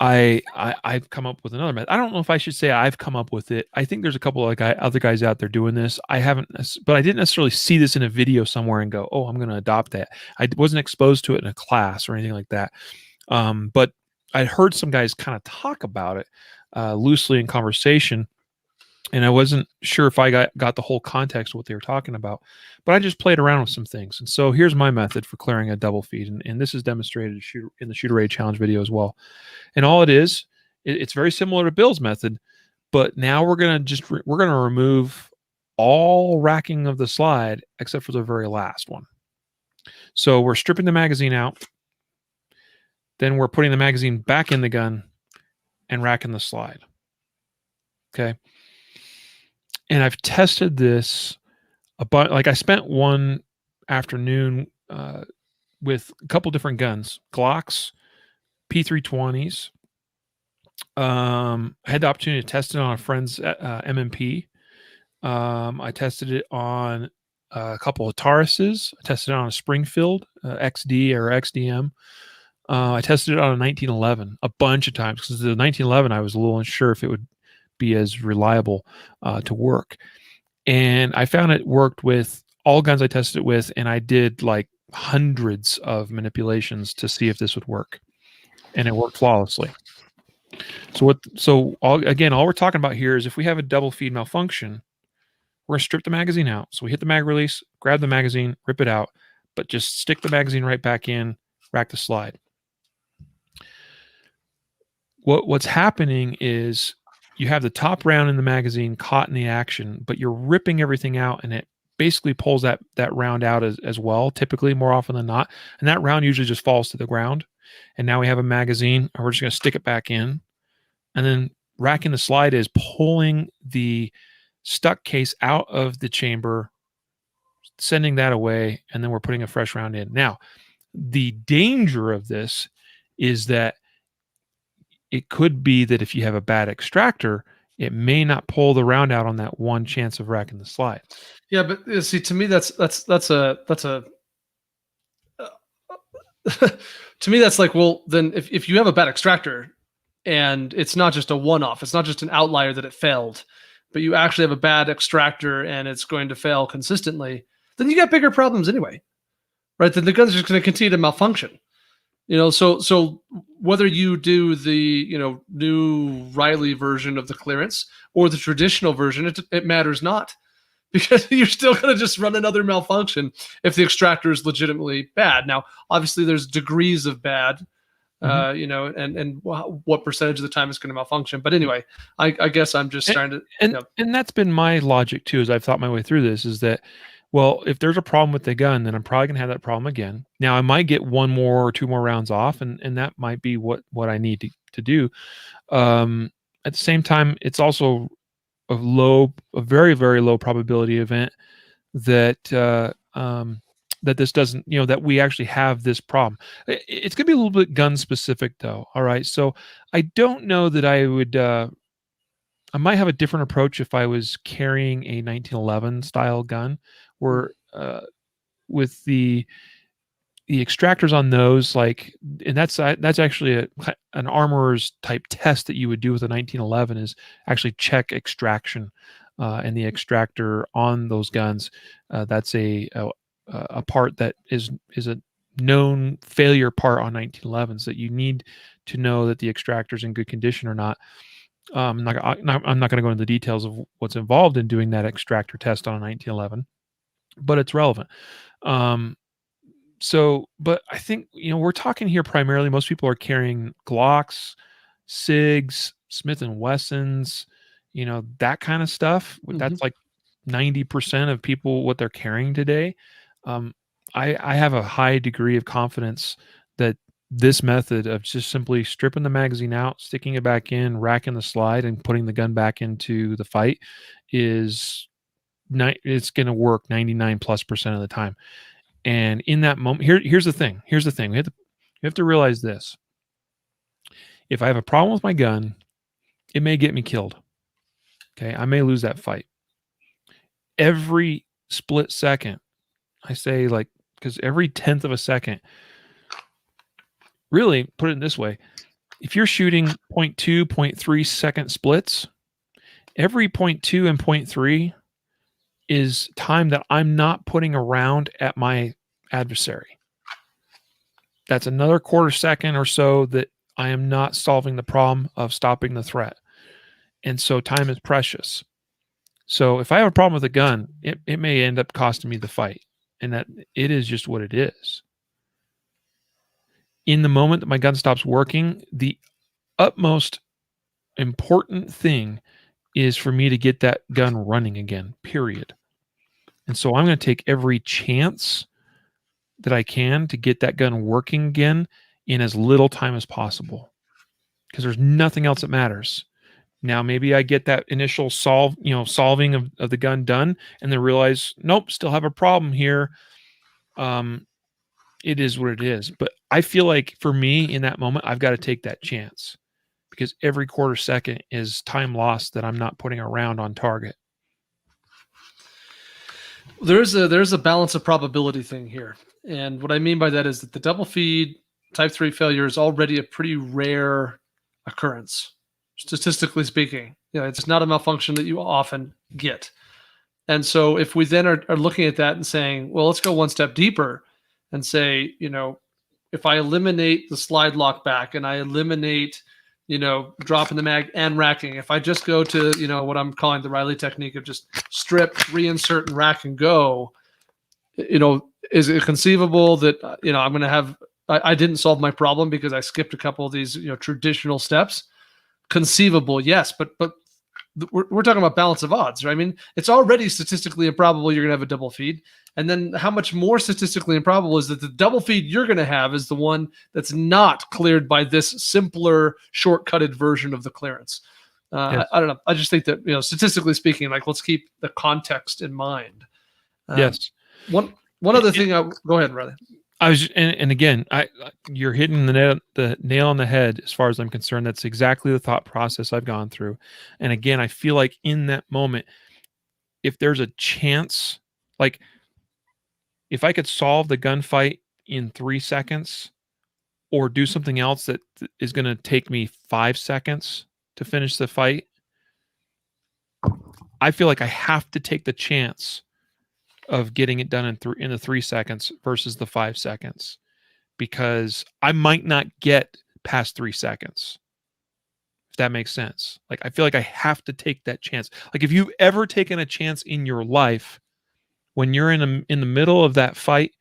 I've come up with another method. I don't know if I should say I've come up with it. I think there's a couple of other guys out there doing this. I haven't, but I didn't necessarily see this in a video somewhere and go, oh, I'm going to adopt that. I wasn't exposed to it in a class or anything like that. But I heard some guys kind of talk about it loosely in conversation, and I wasn't sure if I got the whole context of what they were talking about, but I just played around with some things. And so here's my method for clearing a double feed. And this is demonstrated in the Shooter Raid Challenge video as well. And all it is, it's very similar to Bill's method, but now we're going to remove all racking of the slide except for the very last one. So we're stripping the magazine out. Then we're putting the magazine back in the gun and racking the slide. Okay. And I've tested this I spent one afternoon with a couple different guns, Glocks, P320s. I had the opportunity to test it on a friend's MMP. I tested it on a couple of Tauruses. I tested it on a Springfield XD or XDM. I tested it on a 1911 a bunch of times because the 1911 I was a little unsure if it would be as reliable to work. And I found it worked with all guns I tested it with, and I did like hundreds of manipulations to see if this would work, and it worked flawlessly. So all we're talking about here is if we have a double feed malfunction, we're gonna strip the magazine out. So we hit the mag release, grab the magazine, rip it out, but just stick the magazine right back in, rack the slide. What's happening is you have the top round in the magazine caught in the action, but you're ripping everything out, and it basically pulls that round out as well, typically more often than not. And that round usually just falls to the ground. And now we have a magazine, and we're just gonna stick it back in. And then racking the slide is pulling the stuck case out of the chamber, sending that away, and then we're putting a fresh round in. Now, the danger of this is that it could be that if you have a bad extractor, it may not pull the round out on that one chance of racking the slide. Yeah, but see, to me, that's a to me, that's like, well, then if you have a bad extractor and it's not just a one-off, it's not just an outlier that it failed, but you actually have a bad extractor and it's going to fail consistently, then you got bigger problems anyway, right? Then the gun's just going to continue to malfunction. So whether you do the, new Riley version of the clearance or the traditional version, it matters not, because you're still going to just run another malfunction if the extractor is legitimately bad. Now, obviously there's degrees of bad, and what percentage of the time it's going to malfunction. But anyway, I guess I'm just trying to, and that's been my logic too, as I've thought my way through this, is that, well, if there's a problem with the gun, then I'm probably gonna have that problem again. Now I might get one more or two more rounds off, and that might be what I need to do. At the same time, it's also a very, very low probability event that that this doesn't, that we actually have this problem. It's gonna be a little bit gun specific though. All right. So I don't know that I would I might have a different approach if I was carrying a 1911 style gun, where with the extractors on those, like, and that's actually an armorer's type test that you would do with a 1911, is actually check extraction and the extractor on those guns. That's a part that is a known failure part on 1911s, that you need to know that the extractor is in good condition or not. I'm not going to go into the details of what's involved in doing that extractor test on a 1911, but it's relevant. But I think, we're talking here primarily, most people are carrying Glocks, SIGs, Smith and Wessons, that kind of stuff. That's like 90% of people, what they're carrying today. I have a high degree of confidence that this method of just simply stripping the magazine out, sticking it back in, racking the slide, and putting the gun back into the fight it's going to work 99+% of the time. And in that moment, here's the thing. We have to realize this. If I have a problem with my gun, it may get me killed. Okay, I may lose that fight. Every split second, I say, like, because every 10th of a second, really, put it this way, if you're shooting 0.2, 0.3 second splits, every 0.2 and 0.3 is time that I'm not putting around at my adversary. That's another quarter second or so that I am not solving the problem of stopping the threat. And so time is precious. So if I have a problem with a gun, it may end up costing me the fight. And that it is just what it is. In the moment that my gun stops working, the utmost important thing is for me to get that gun running again, period. And so I'm going to take every chance that I can to get that gun working again in as little time as possible, because there's nothing else that matters. Now, maybe I get that initial solving of the gun done, and then realize, nope, still have a problem here. It is what it is. But I feel like for me in that moment, I've got to take that chance, because every quarter second is time lost that I'm not putting around on target. There's a balance of probability thing here. And what I mean by that is that the double feed type 3 failure is already a pretty rare occurrence. statistically speaking. It's not a malfunction that you often get. And so if we then are looking at that and saying, well, let's go one step deeper and say, if I eliminate the slide lock back and I eliminate, dropping the mag and racking, if I just go to, what I'm calling the Riley technique of just strip, reinsert, and rack and go, is it conceivable that, I'm going to have, I didn't solve my problem because I skipped a couple of these, traditional steps? Conceivable, yes, but we're talking about balance of odds, right? I mean, it's already statistically improbable you're going to have a double feed. And then how much more statistically improbable is that the double feed you're going to have is the one that's not cleared by this simpler, shortcutted version of the clearance. Yes. I don't know. I just think that, statistically speaking, like, let's keep the context in mind. Yes. One other thing. Go ahead, Riley. I was, and again, you're hitting the nail on the head as far as I'm concerned. That's exactly the thought process I've gone through. And again, I feel like in that moment, if there's a chance, like if I could solve the gunfight in 3 seconds or do something else that is going to take me 5 seconds to finish the fight, I feel like I have to take the chance of getting it done in the 3 seconds versus the 5 seconds, because I might not get past 3 seconds. If that makes sense. Like, I feel like I have to take that chance. Like, if you've ever taken a chance in your life, when you're in the middle of that fight,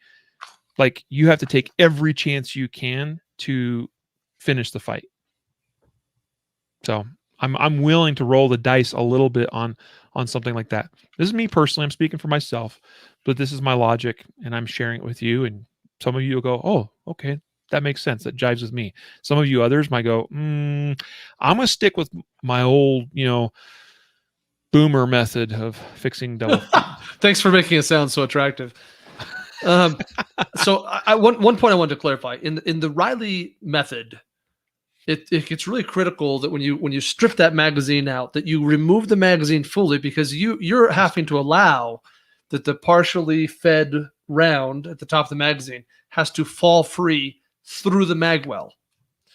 like, you have to take every chance you can to finish the fight. So I'm willing to roll the dice a little bit on something like that. This is me personally. I'm speaking for myself, but this is my logic, and I'm sharing it with you. And some of you will go, "Oh, okay, that makes sense. That jives with me." Some of you others might go, "I'm gonna stick with my old, boomer method of fixing double." Thanks for making it sound so attractive. So one point I wanted to clarify in the Riley method. It gets really critical that when you strip that magazine out, that you remove the magazine fully, because you're having to allow that the partially fed round at the top of the magazine has to fall free through the mag well.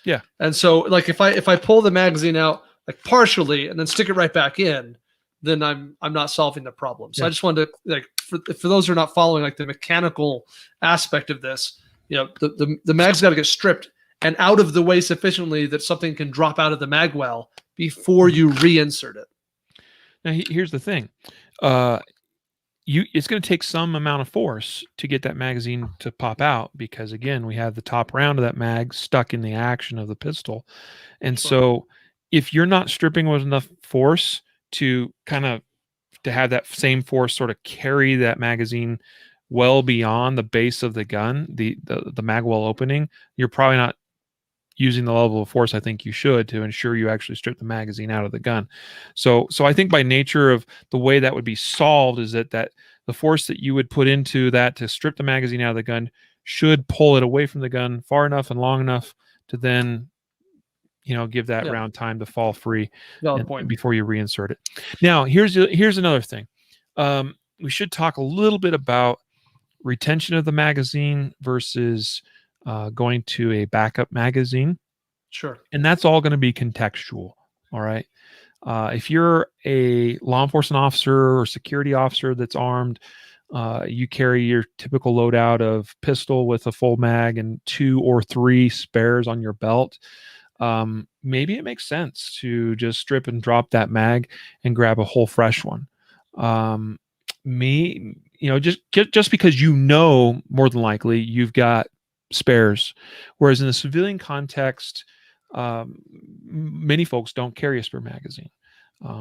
Yeah. And so, like, if I pull the magazine out like partially and then stick it right back in, then I'm not solving the problem. So I just wanted to, like, for those who are not following, like, the mechanical aspect of this, the mag's got to get stripped and out of the way sufficiently that something can drop out of the mag well before you reinsert it. Now, here's the thing. It's going to take some amount of force to get that magazine to pop out, because, again, we have the top round of that mag stuck in the action of the pistol. And so if you're not stripping with enough force to have that same force sort of carry that magazine well beyond the base of the gun, the mag well opening, you're probably not using the level of force I think you should to ensure you actually strip the magazine out of the gun. So I think by nature of the way that would be solved is that the force that you would put into that to strip the magazine out of the gun should pull it away from the gun far enough and long enough to then, give that round time to fall free before you reinsert it. Now, here's another thing. We should talk a little bit about retention of the magazine versus going to a backup magazine. Sure. And that's all going to be contextual. All right. If you're a law enforcement officer or security officer that's armed, you carry your typical loadout of pistol with a full mag and 2 or 3 spares on your belt. Maybe it makes sense to just strip and drop that mag and grab a whole fresh one. Just because more than likely you've got spares, whereas in the civilian context, many folks don't carry a spare magazine.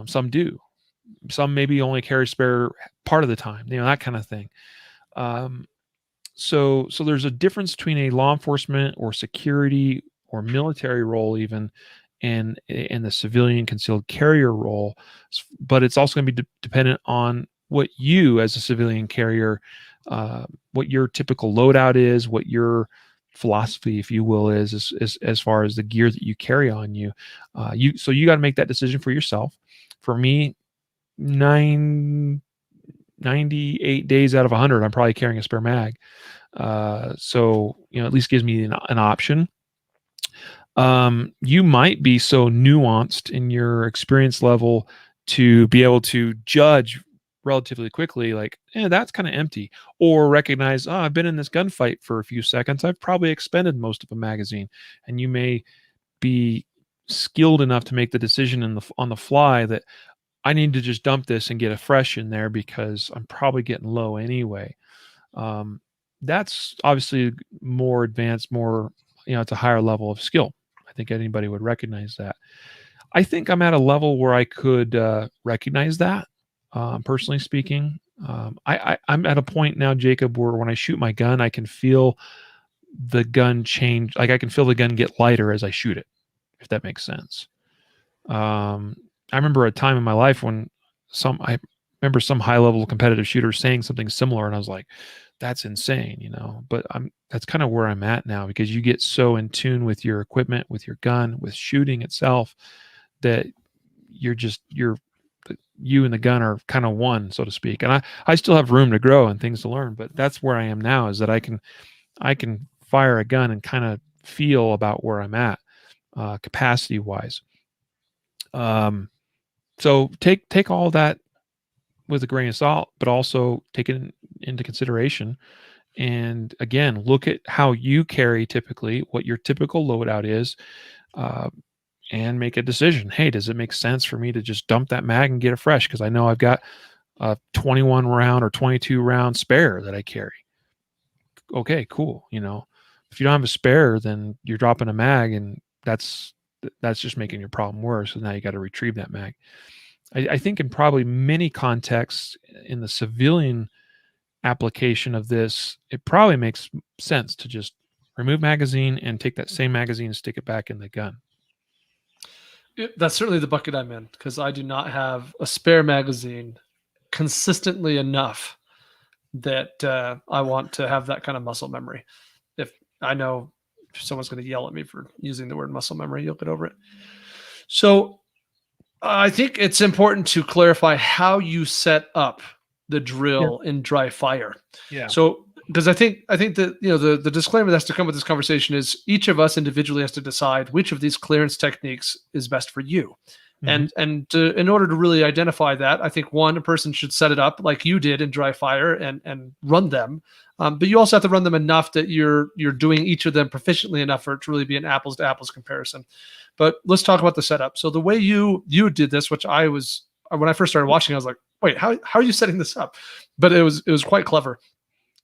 Some do. Some maybe only carry spare part of the time, that kind of thing. So there's a difference between a law enforcement or security or military role even and the civilian concealed carrier role, but it's also going to be dependent on what you as a civilian carrier, what your typical loadout is, what your philosophy, if you will, is as far as the gear that you carry on you. So you got to make that decision for yourself. For me, 98 days out of 100, I'm probably carrying a spare mag. So at least gives me an option. You might be so nuanced in your experience level to be able to judge relatively quickly, like, that's kind of empty, or recognize, oh, I've been in this gunfight for a few seconds. I've probably expended most of a magazine, and you may be skilled enough to make the decision on the fly that I need to just dump this and get a fresh in there because I'm probably getting low anyway. That's obviously more advanced, more, it's a higher level of skill. I think anybody would recognize that. I think I'm at a level where I could recognize that, personally speaking. I'm at a point now, Jacob, where when I shoot my gun, I can feel the gun change. Like I can feel the gun get lighter as I shoot it, if that makes sense. I remember a time in my life when I remember some high level competitive shooter saying something similar, and I was like, that's insane, but that's kind of where I'm at now, because you get so in tune with your equipment, with your gun, with shooting itself, that you and the gun are kind of one, so to speak. And I still have room to grow and things to learn, but that's where I am now, is that I can fire a gun and kind of feel about where I'm at, capacity wise. So take all that with a grain of salt, but also take it into consideration. And again, look at how you carry typically, what your typical loadout is, and make a decision. Hey, does it make sense for me to just dump that mag and get it fresh? Because I know I've got a 21 round or 22 round spare that I carry. Okay, cool. If you don't have a spare, then you're dropping a mag, and that's just making your problem worse. So now you got to retrieve that mag. I think in probably many contexts in the civilian application of this, it probably makes sense to just remove magazine and take that same magazine and stick it back in the gun. That's certainly the bucket I'm in, because I do not have a spare magazine consistently enough that I want to have that kind of muscle memory. If I know someone's going to yell at me for using the word muscle memory, you'll get over it. So I think it's important to clarify how you set up the drill in dry fire. Yeah. So, because I think that the disclaimer that's to come with this conversation is each of us individually has to decide which of these clearance techniques is best for you. And in order to really identify that, I think a person should set it up like you did in dry fire and run them. But you also have to run them enough that you're doing each of them proficiently enough for it to really be an apples to apples comparison. But let's talk about the setup. So the way you did this, which when I first started watching, I was like, wait, how are you setting this up? But it was quite clever.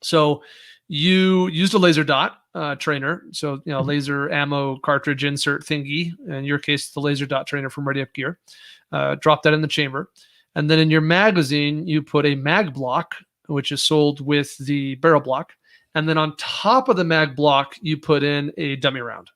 So you used a laser dot trainer. So, laser ammo cartridge insert thingy. In your case, the laser dot trainer from Ready Up Gear. Drop that in the chamber. And then in your magazine, you put a mag block, which is sold with the barrel block. And then on top of the mag block, you put in a dummy round.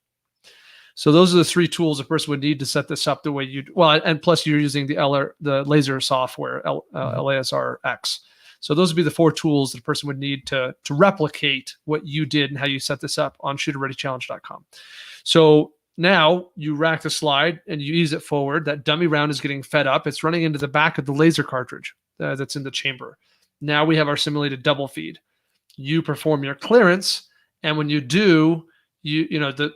So those are the three tools a person would need to set this up the way and plus you're using the laser software, LASRX. So those would be the four tools that a person would need to replicate what you did and how you set this up on shooterreadychallenge.com. So now you rack the slide and you ease it forward. That dummy round is getting fed up. It's running into the back of the laser cartridge that's in the chamber. Now we have our simulated double feed. You perform your clearance, and when you do, the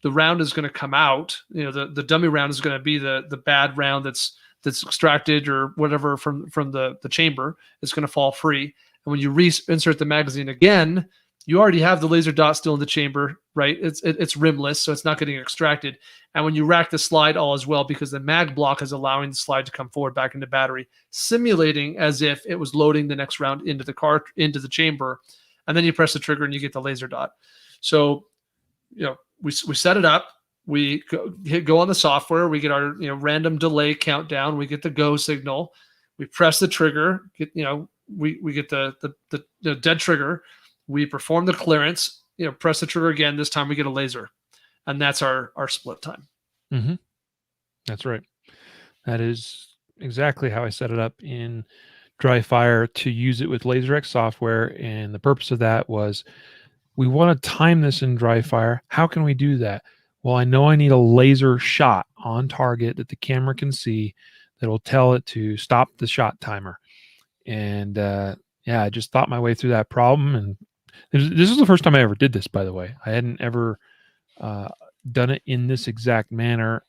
round is going to come out. The dummy round is going to be the bad round that's extracted or whatever from the chamber. It's going to fall free. And when you reinsert the magazine again, you already have the laser dot still in the chamber, right? It's rimless, so it's not getting extracted. And when you rack the slide, all is well, because the mag block is allowing the slide to come forward back into battery, simulating as if it was loading the next round into the chamber. And then you press the trigger and you get the laser dot. So, we set it up. We go on the software. We get our random delay countdown. We get the go signal. We press the trigger. We get the dead trigger. We perform the clearance. Press the trigger again. This time we get a laser, and that's our split time. Mm-hmm. That's right. That is exactly how I set it up in dry fire to use it with LaserX software. And the purpose of that was, we want to time this in dry fire. How can we do that? Well, I know I need a laser shot on target that the camera can see that will tell it to stop the shot timer. And I just thought my way through that problem. And this is the first time I ever did this, by the way. I hadn't ever done it in this exact manner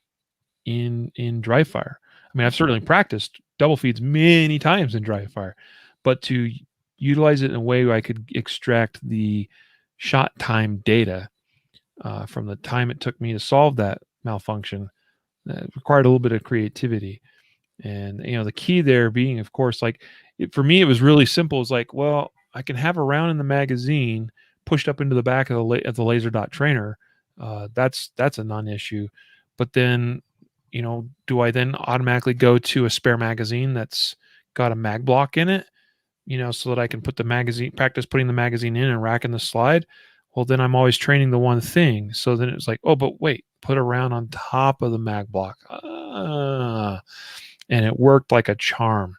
in dry fire. I mean, I've certainly practiced double feeds many times in dry fire, but to utilize it in a way where I could extract the shot time data from the time it took me to solve that malfunction, required a little bit of creativity. And the key there being, of course, like for me, it was really simple. It's like, well, I can have a round in the magazine pushed up into the back of the laser dot trainer. That's a non-issue. But then, do I then automatically go to a spare magazine that's got a mag block in it? So that I can practice putting the magazine in and racking the slide. Well, then I'm always training the one thing. So then it's like, oh, but wait, put a round on top of the mag block. And it worked like a charm.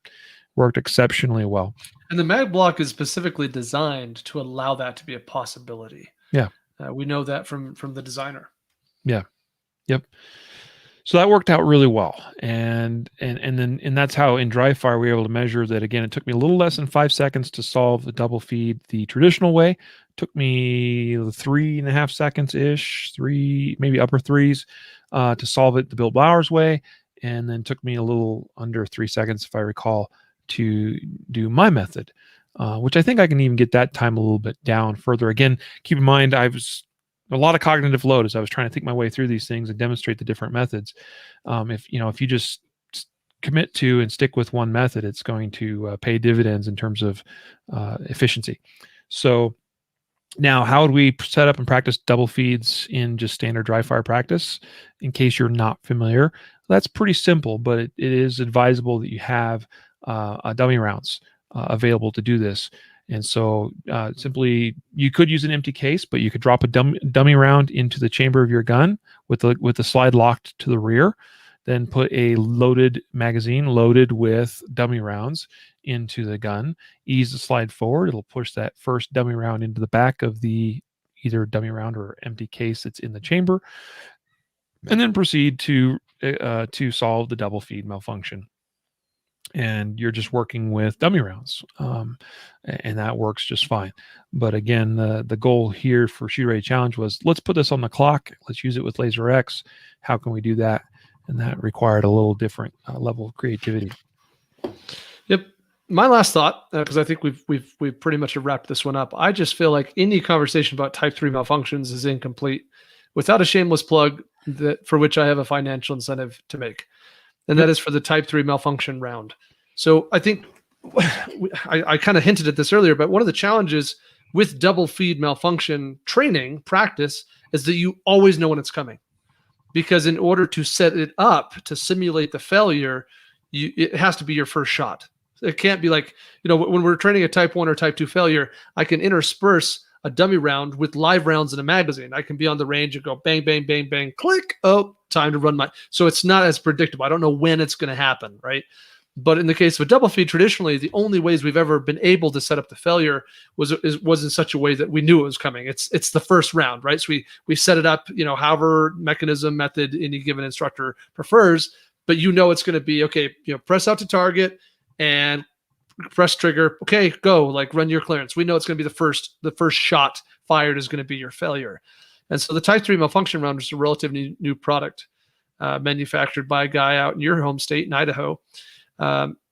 Worked exceptionally well. And the mag block is specifically designed to allow that to be a possibility. Yeah. We know that from the designer. Yeah. Yep. So that worked out really well. And that's how in dry fire we were able to measure that. Again, it took me a little less than 5 seconds to solve the double feed the traditional way. It took me 3.5 seconds ish, maybe upper threes, to solve it the Bill Bowers way. And then took me a little under 3 seconds, if I recall, to do my method, which I think I can even get that time a little bit down further. Again, keep in mind, I was a lot of cognitive load as I was trying to think my way through these things and demonstrate the different methods. If you just commit to and stick with one method, it's going to pay dividends in terms of efficiency. So now, how would we set up and practice double feeds in just standard dry fire practice? In case you're not familiar, that's pretty simple, but it is advisable that you have dummy rounds available to do this. And so simply, you could use an empty case, but you could drop a dummy round into the chamber of your gun with the slide locked to the rear, then put a loaded magazine loaded with dummy rounds into the gun, ease the slide forward. It'll push that first dummy round into the back of the either dummy round or empty case that's in the chamber, and then proceed to solve the double feed malfunction. And you're just working with dummy rounds, and that works just fine. But again, the goal here for Shoot Ready Challenge was, let's put this on the clock. Let's use it with Laser X. How can we do that? And that required a little different level of creativity. Yep. My last thought, because I think we've pretty much wrapped this one up. I just feel like any conversation about Type 3 malfunctions is incomplete without a shameless plug for which I have a financial incentive to make. And that is for the Type 3 malfunction round. So I think I kind of hinted at this earlier, but one of the challenges with double feed malfunction training practice is that you always know when it's coming. Because in order to set it up to simulate the failure, it has to be your first shot. It can't be like, when we're training a Type 1 or Type 2 failure, I can intersperse a dummy round with live rounds in a magazine. I can be on the range and go bang, bang, bang, bang, click. Oh, time to run so it's not as predictable. I don't know when it's going to happen, right? But in the case of a double feed, traditionally, the only ways we've ever been able to set up the failure was in such a way that we knew it was coming. It's the first round, right? So we set it up, however mechanism, method any given instructor prefers, but it's going to be, okay, press out to target and press trigger. Okay, go, like run your clearance. We know it's going to be the first shot fired is going to be your failure. And so the Type 3 malfunction round is a relatively new product manufactured by a guy out in your home state in Idaho,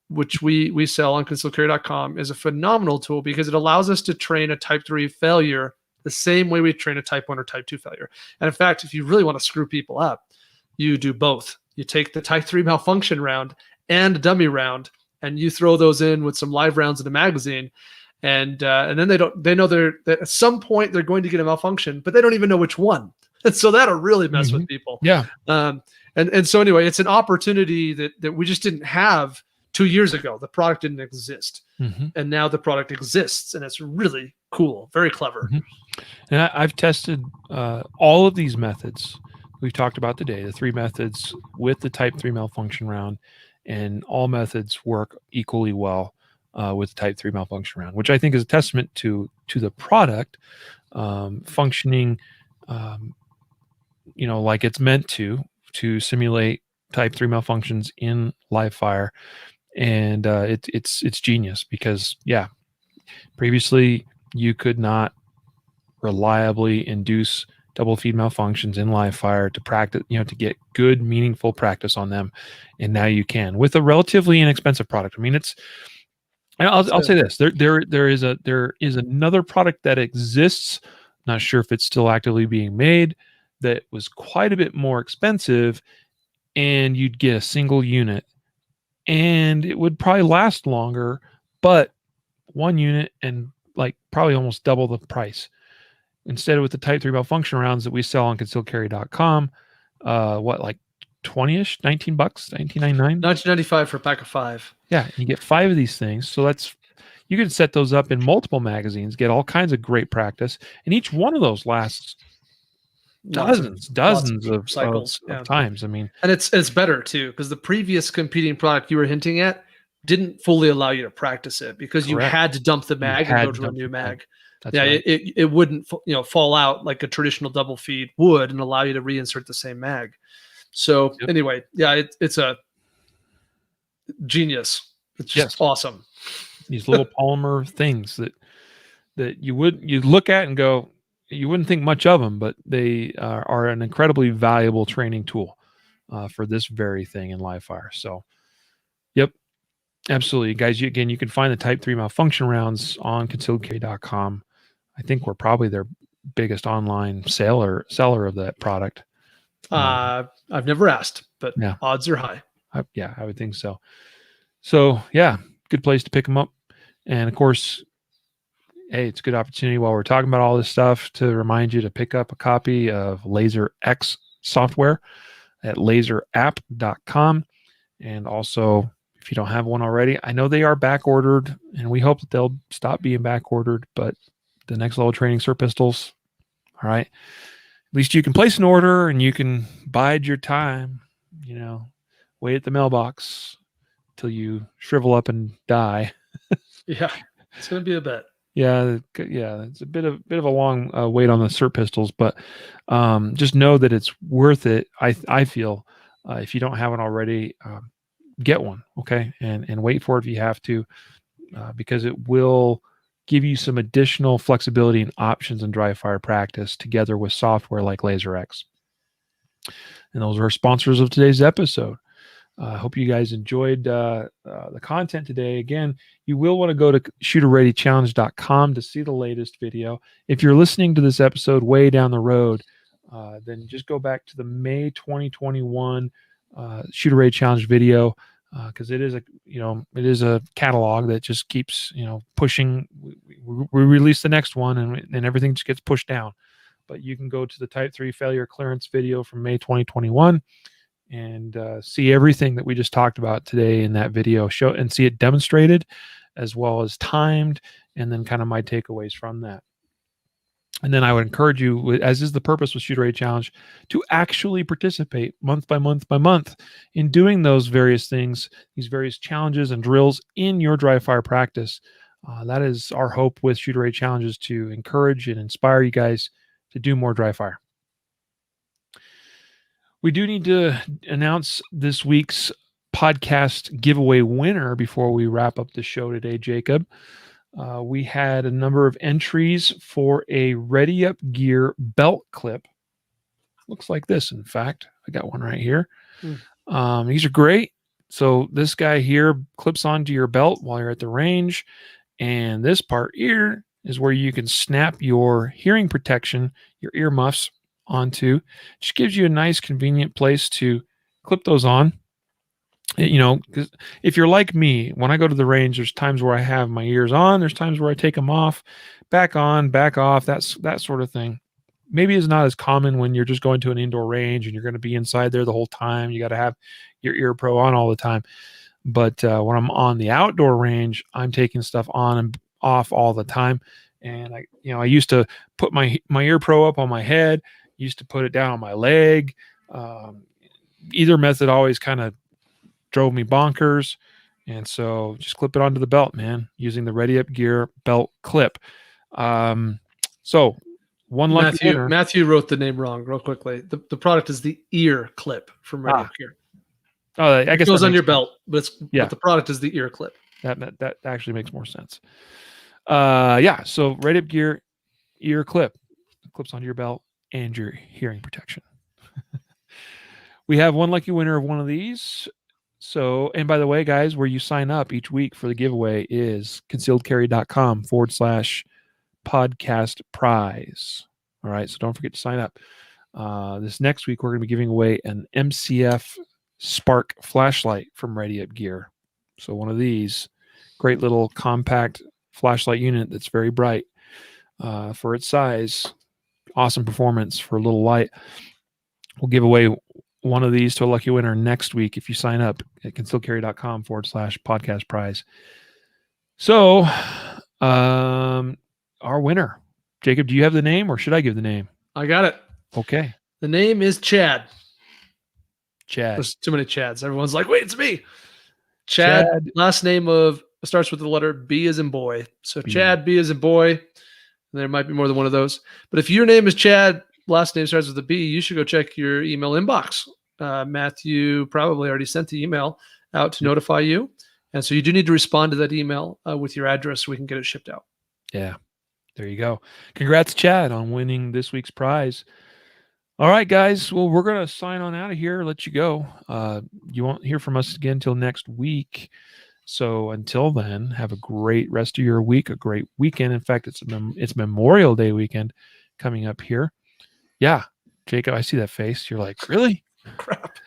which we sell on concealedcarry.com, is a phenomenal tool because it allows us to train a Type 3 failure the same way we train a Type 1 or Type 2 failure. And in fact, if you really want to screw people up, you do both. You take the Type 3 malfunction round and a dummy round, and you throw those in with some live rounds in a magazine. And then they know that at some point they're going to get a malfunction, but they don't even know which one. And so that'll really mess with people. Yeah. And so anyway, it's an opportunity that we just didn't have 2 years ago. The product didn't exist. And now the product exists, and it's really cool, very clever. And I've tested all of these methods we've talked about today, the 3 methods with the Type 3 malfunction round, and all methods work equally well with Type 3 malfunction round, which I think is a testament to the product functioning, like it's meant to simulate Type 3 malfunctions in live fire. And it's genius because, previously you could not reliably induce double feed malfunctions in live fire to practice, to get good, meaningful practice on them. And now you can with a relatively inexpensive product. I mean, I'll say this: there is another product that exists. Not sure if it's still actively being made. That was quite a bit more expensive, and you'd get a single unit, and it would probably last longer, but one unit and like probably almost double the price. Instead, with the Type 3 malfunction rounds that we sell on concealedcarry.com, like 20-ish, $19, $19.99? $19.95 for a pack of 5. Yeah, you get 5 of these things. So you can set those up in multiple magazines, get all kinds of great practice, and each one of those lasts dozens of cycles of times. I mean, and it's better too, because the previous competing product you were hinting at didn't fully allow you to practice it because you had to dump the mag and go to a new mag. That's right. It wouldn't fall out like a traditional double feed would and allow you to reinsert the same mag. So anyway, it's a genius. It's just awesome. These little polymer things that you look at and go, you wouldn't think much of them, but they are an incredibly valuable training tool for this very thing in live fire. So, absolutely, guys. You can find the Type 3 malfunction rounds on concealedcarry.com. I think we're probably their biggest online seller of that product. I've never asked, but odds are high. I would think so. So good place to pick them up. And of course, hey, it's a good opportunity while we're talking about all this stuff to remind you to pick up a copy of Laser X software at laserapp.com. And also, if you don't have one already, I know they are back ordered, and we hope that they'll stop being back ordered. But the next level training SIR pistols, all right, at least you can place an order and you can bide your time, wait at the mailbox till you shrivel up and die. It's going to be a bit. It's a bit of a long wait on the SIR pistols, but just know that it's worth it. I feel if you don't have one already, get one, okay, and wait for it if you have to, because it will give you some additional flexibility and options in dry fire practice together with software like Laser X. And those are our sponsors of today's episode. I hope you guys enjoyed the content today. Again, you will want to go to shooterreadychallenge.com to see the latest video. If you're listening to this episode way down the road, then just go back to the May 2021 Shooter Ready Challenge video, because it is a catalog that just keeps pushing. We release the next one and everything just gets pushed down. But you can go to the Type 3 failure clearance video from May 2021 and see everything that we just talked about today in that video, show and see it demonstrated as well as timed, and then kind of my takeaways from that. And then I would encourage you, as is the purpose with Shooter Ready Challenge, to actually participate month by month by month in doing those various things, these various challenges and drills in your dry fire practice. That is our hope with Shooter Ready Challenges, to encourage and inspire you guys to do more dry fire. We do need to announce this week's podcast giveaway winner before we wrap up the show today, Jacob. We had a number of entries for a Ready Up Gear belt clip. Looks like this, in fact. I got one right here. These are great. So this guy here clips onto your belt while you're at the range. And this part here is where you can snap your hearing protection, your ear muffs, onto. Just gives you a nice, convenient place to clip those on. Because if you're like me, when I go to the range, there's times where I have my ears on, there's times where I take them off, back on, back off, that sort of thing. Maybe it's not as common when you're just going to an indoor range and you're going to be inside there the whole time. You got to have your ear pro on all the time. But when I'm on the outdoor range, I'm taking stuff on and off all the time. And I used to put my ear pro up on my head, used to put it down on my leg. Either method always kind of drove me bonkers. And so just clip it onto the belt, man, using the Ready Up Gear belt clip. So one lucky winner. Matthew wrote the name wrong real quickly. The product is the ear clip from Ready Up Gear. Oh, I guess it goes on your belt, but the product is the ear clip. That actually makes more sense. So Ready Up Gear ear clip clips onto your belt, and your hearing protection. We have one lucky winner of one of these. So, and by the way, guys, where you sign up each week for the giveaway is concealedcarry.com/podcast prize. All right. So don't forget to sign up. This next week, we're going to be giving away an MCF Spark flashlight from Ready Up Gear. So one of these great little compact flashlight unit that's very bright for its size. Awesome performance for a little light. We'll give away one of these to a lucky winner next week if you sign up at concealedcarry.com/podcast prize. So, our winner, Jacob, do you have the name or should I give the name? I got it. Okay. The name is Chad. Chad. There's too many Chads. Everyone's like, wait, it's me. Chad. Last name starts with the letter B as in boy. So B. Chad, B as in boy. There might be more than one of those. But if your name is Chad, last name starts with a B, you should go check your email inbox. Matthew probably already sent the email out to notify you. And so you do need to respond to that email with your address so we can get it shipped out. Yeah. There you go. Congrats, Chad, on winning this week's prize. All right, guys. Well, we're going to sign on out of here, let you go. You won't hear from us again until next week. So until then, have a great rest of your week, a great weekend. In fact, it's Memorial Day weekend coming up here. Yeah, Jacob, I see that face. You're like, really? Crap.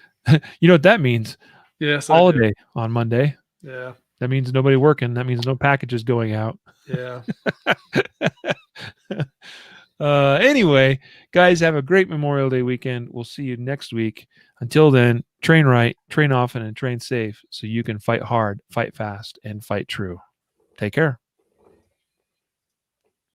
You know what that means? Yes. Holiday on Monday. Yeah. That means nobody working. That means no packages going out. Yeah. Anyway, guys, have a great Memorial Day weekend. We'll see you next week. Until then, train right, train often, and train safe so you can fight hard, fight fast, and fight true. Take care.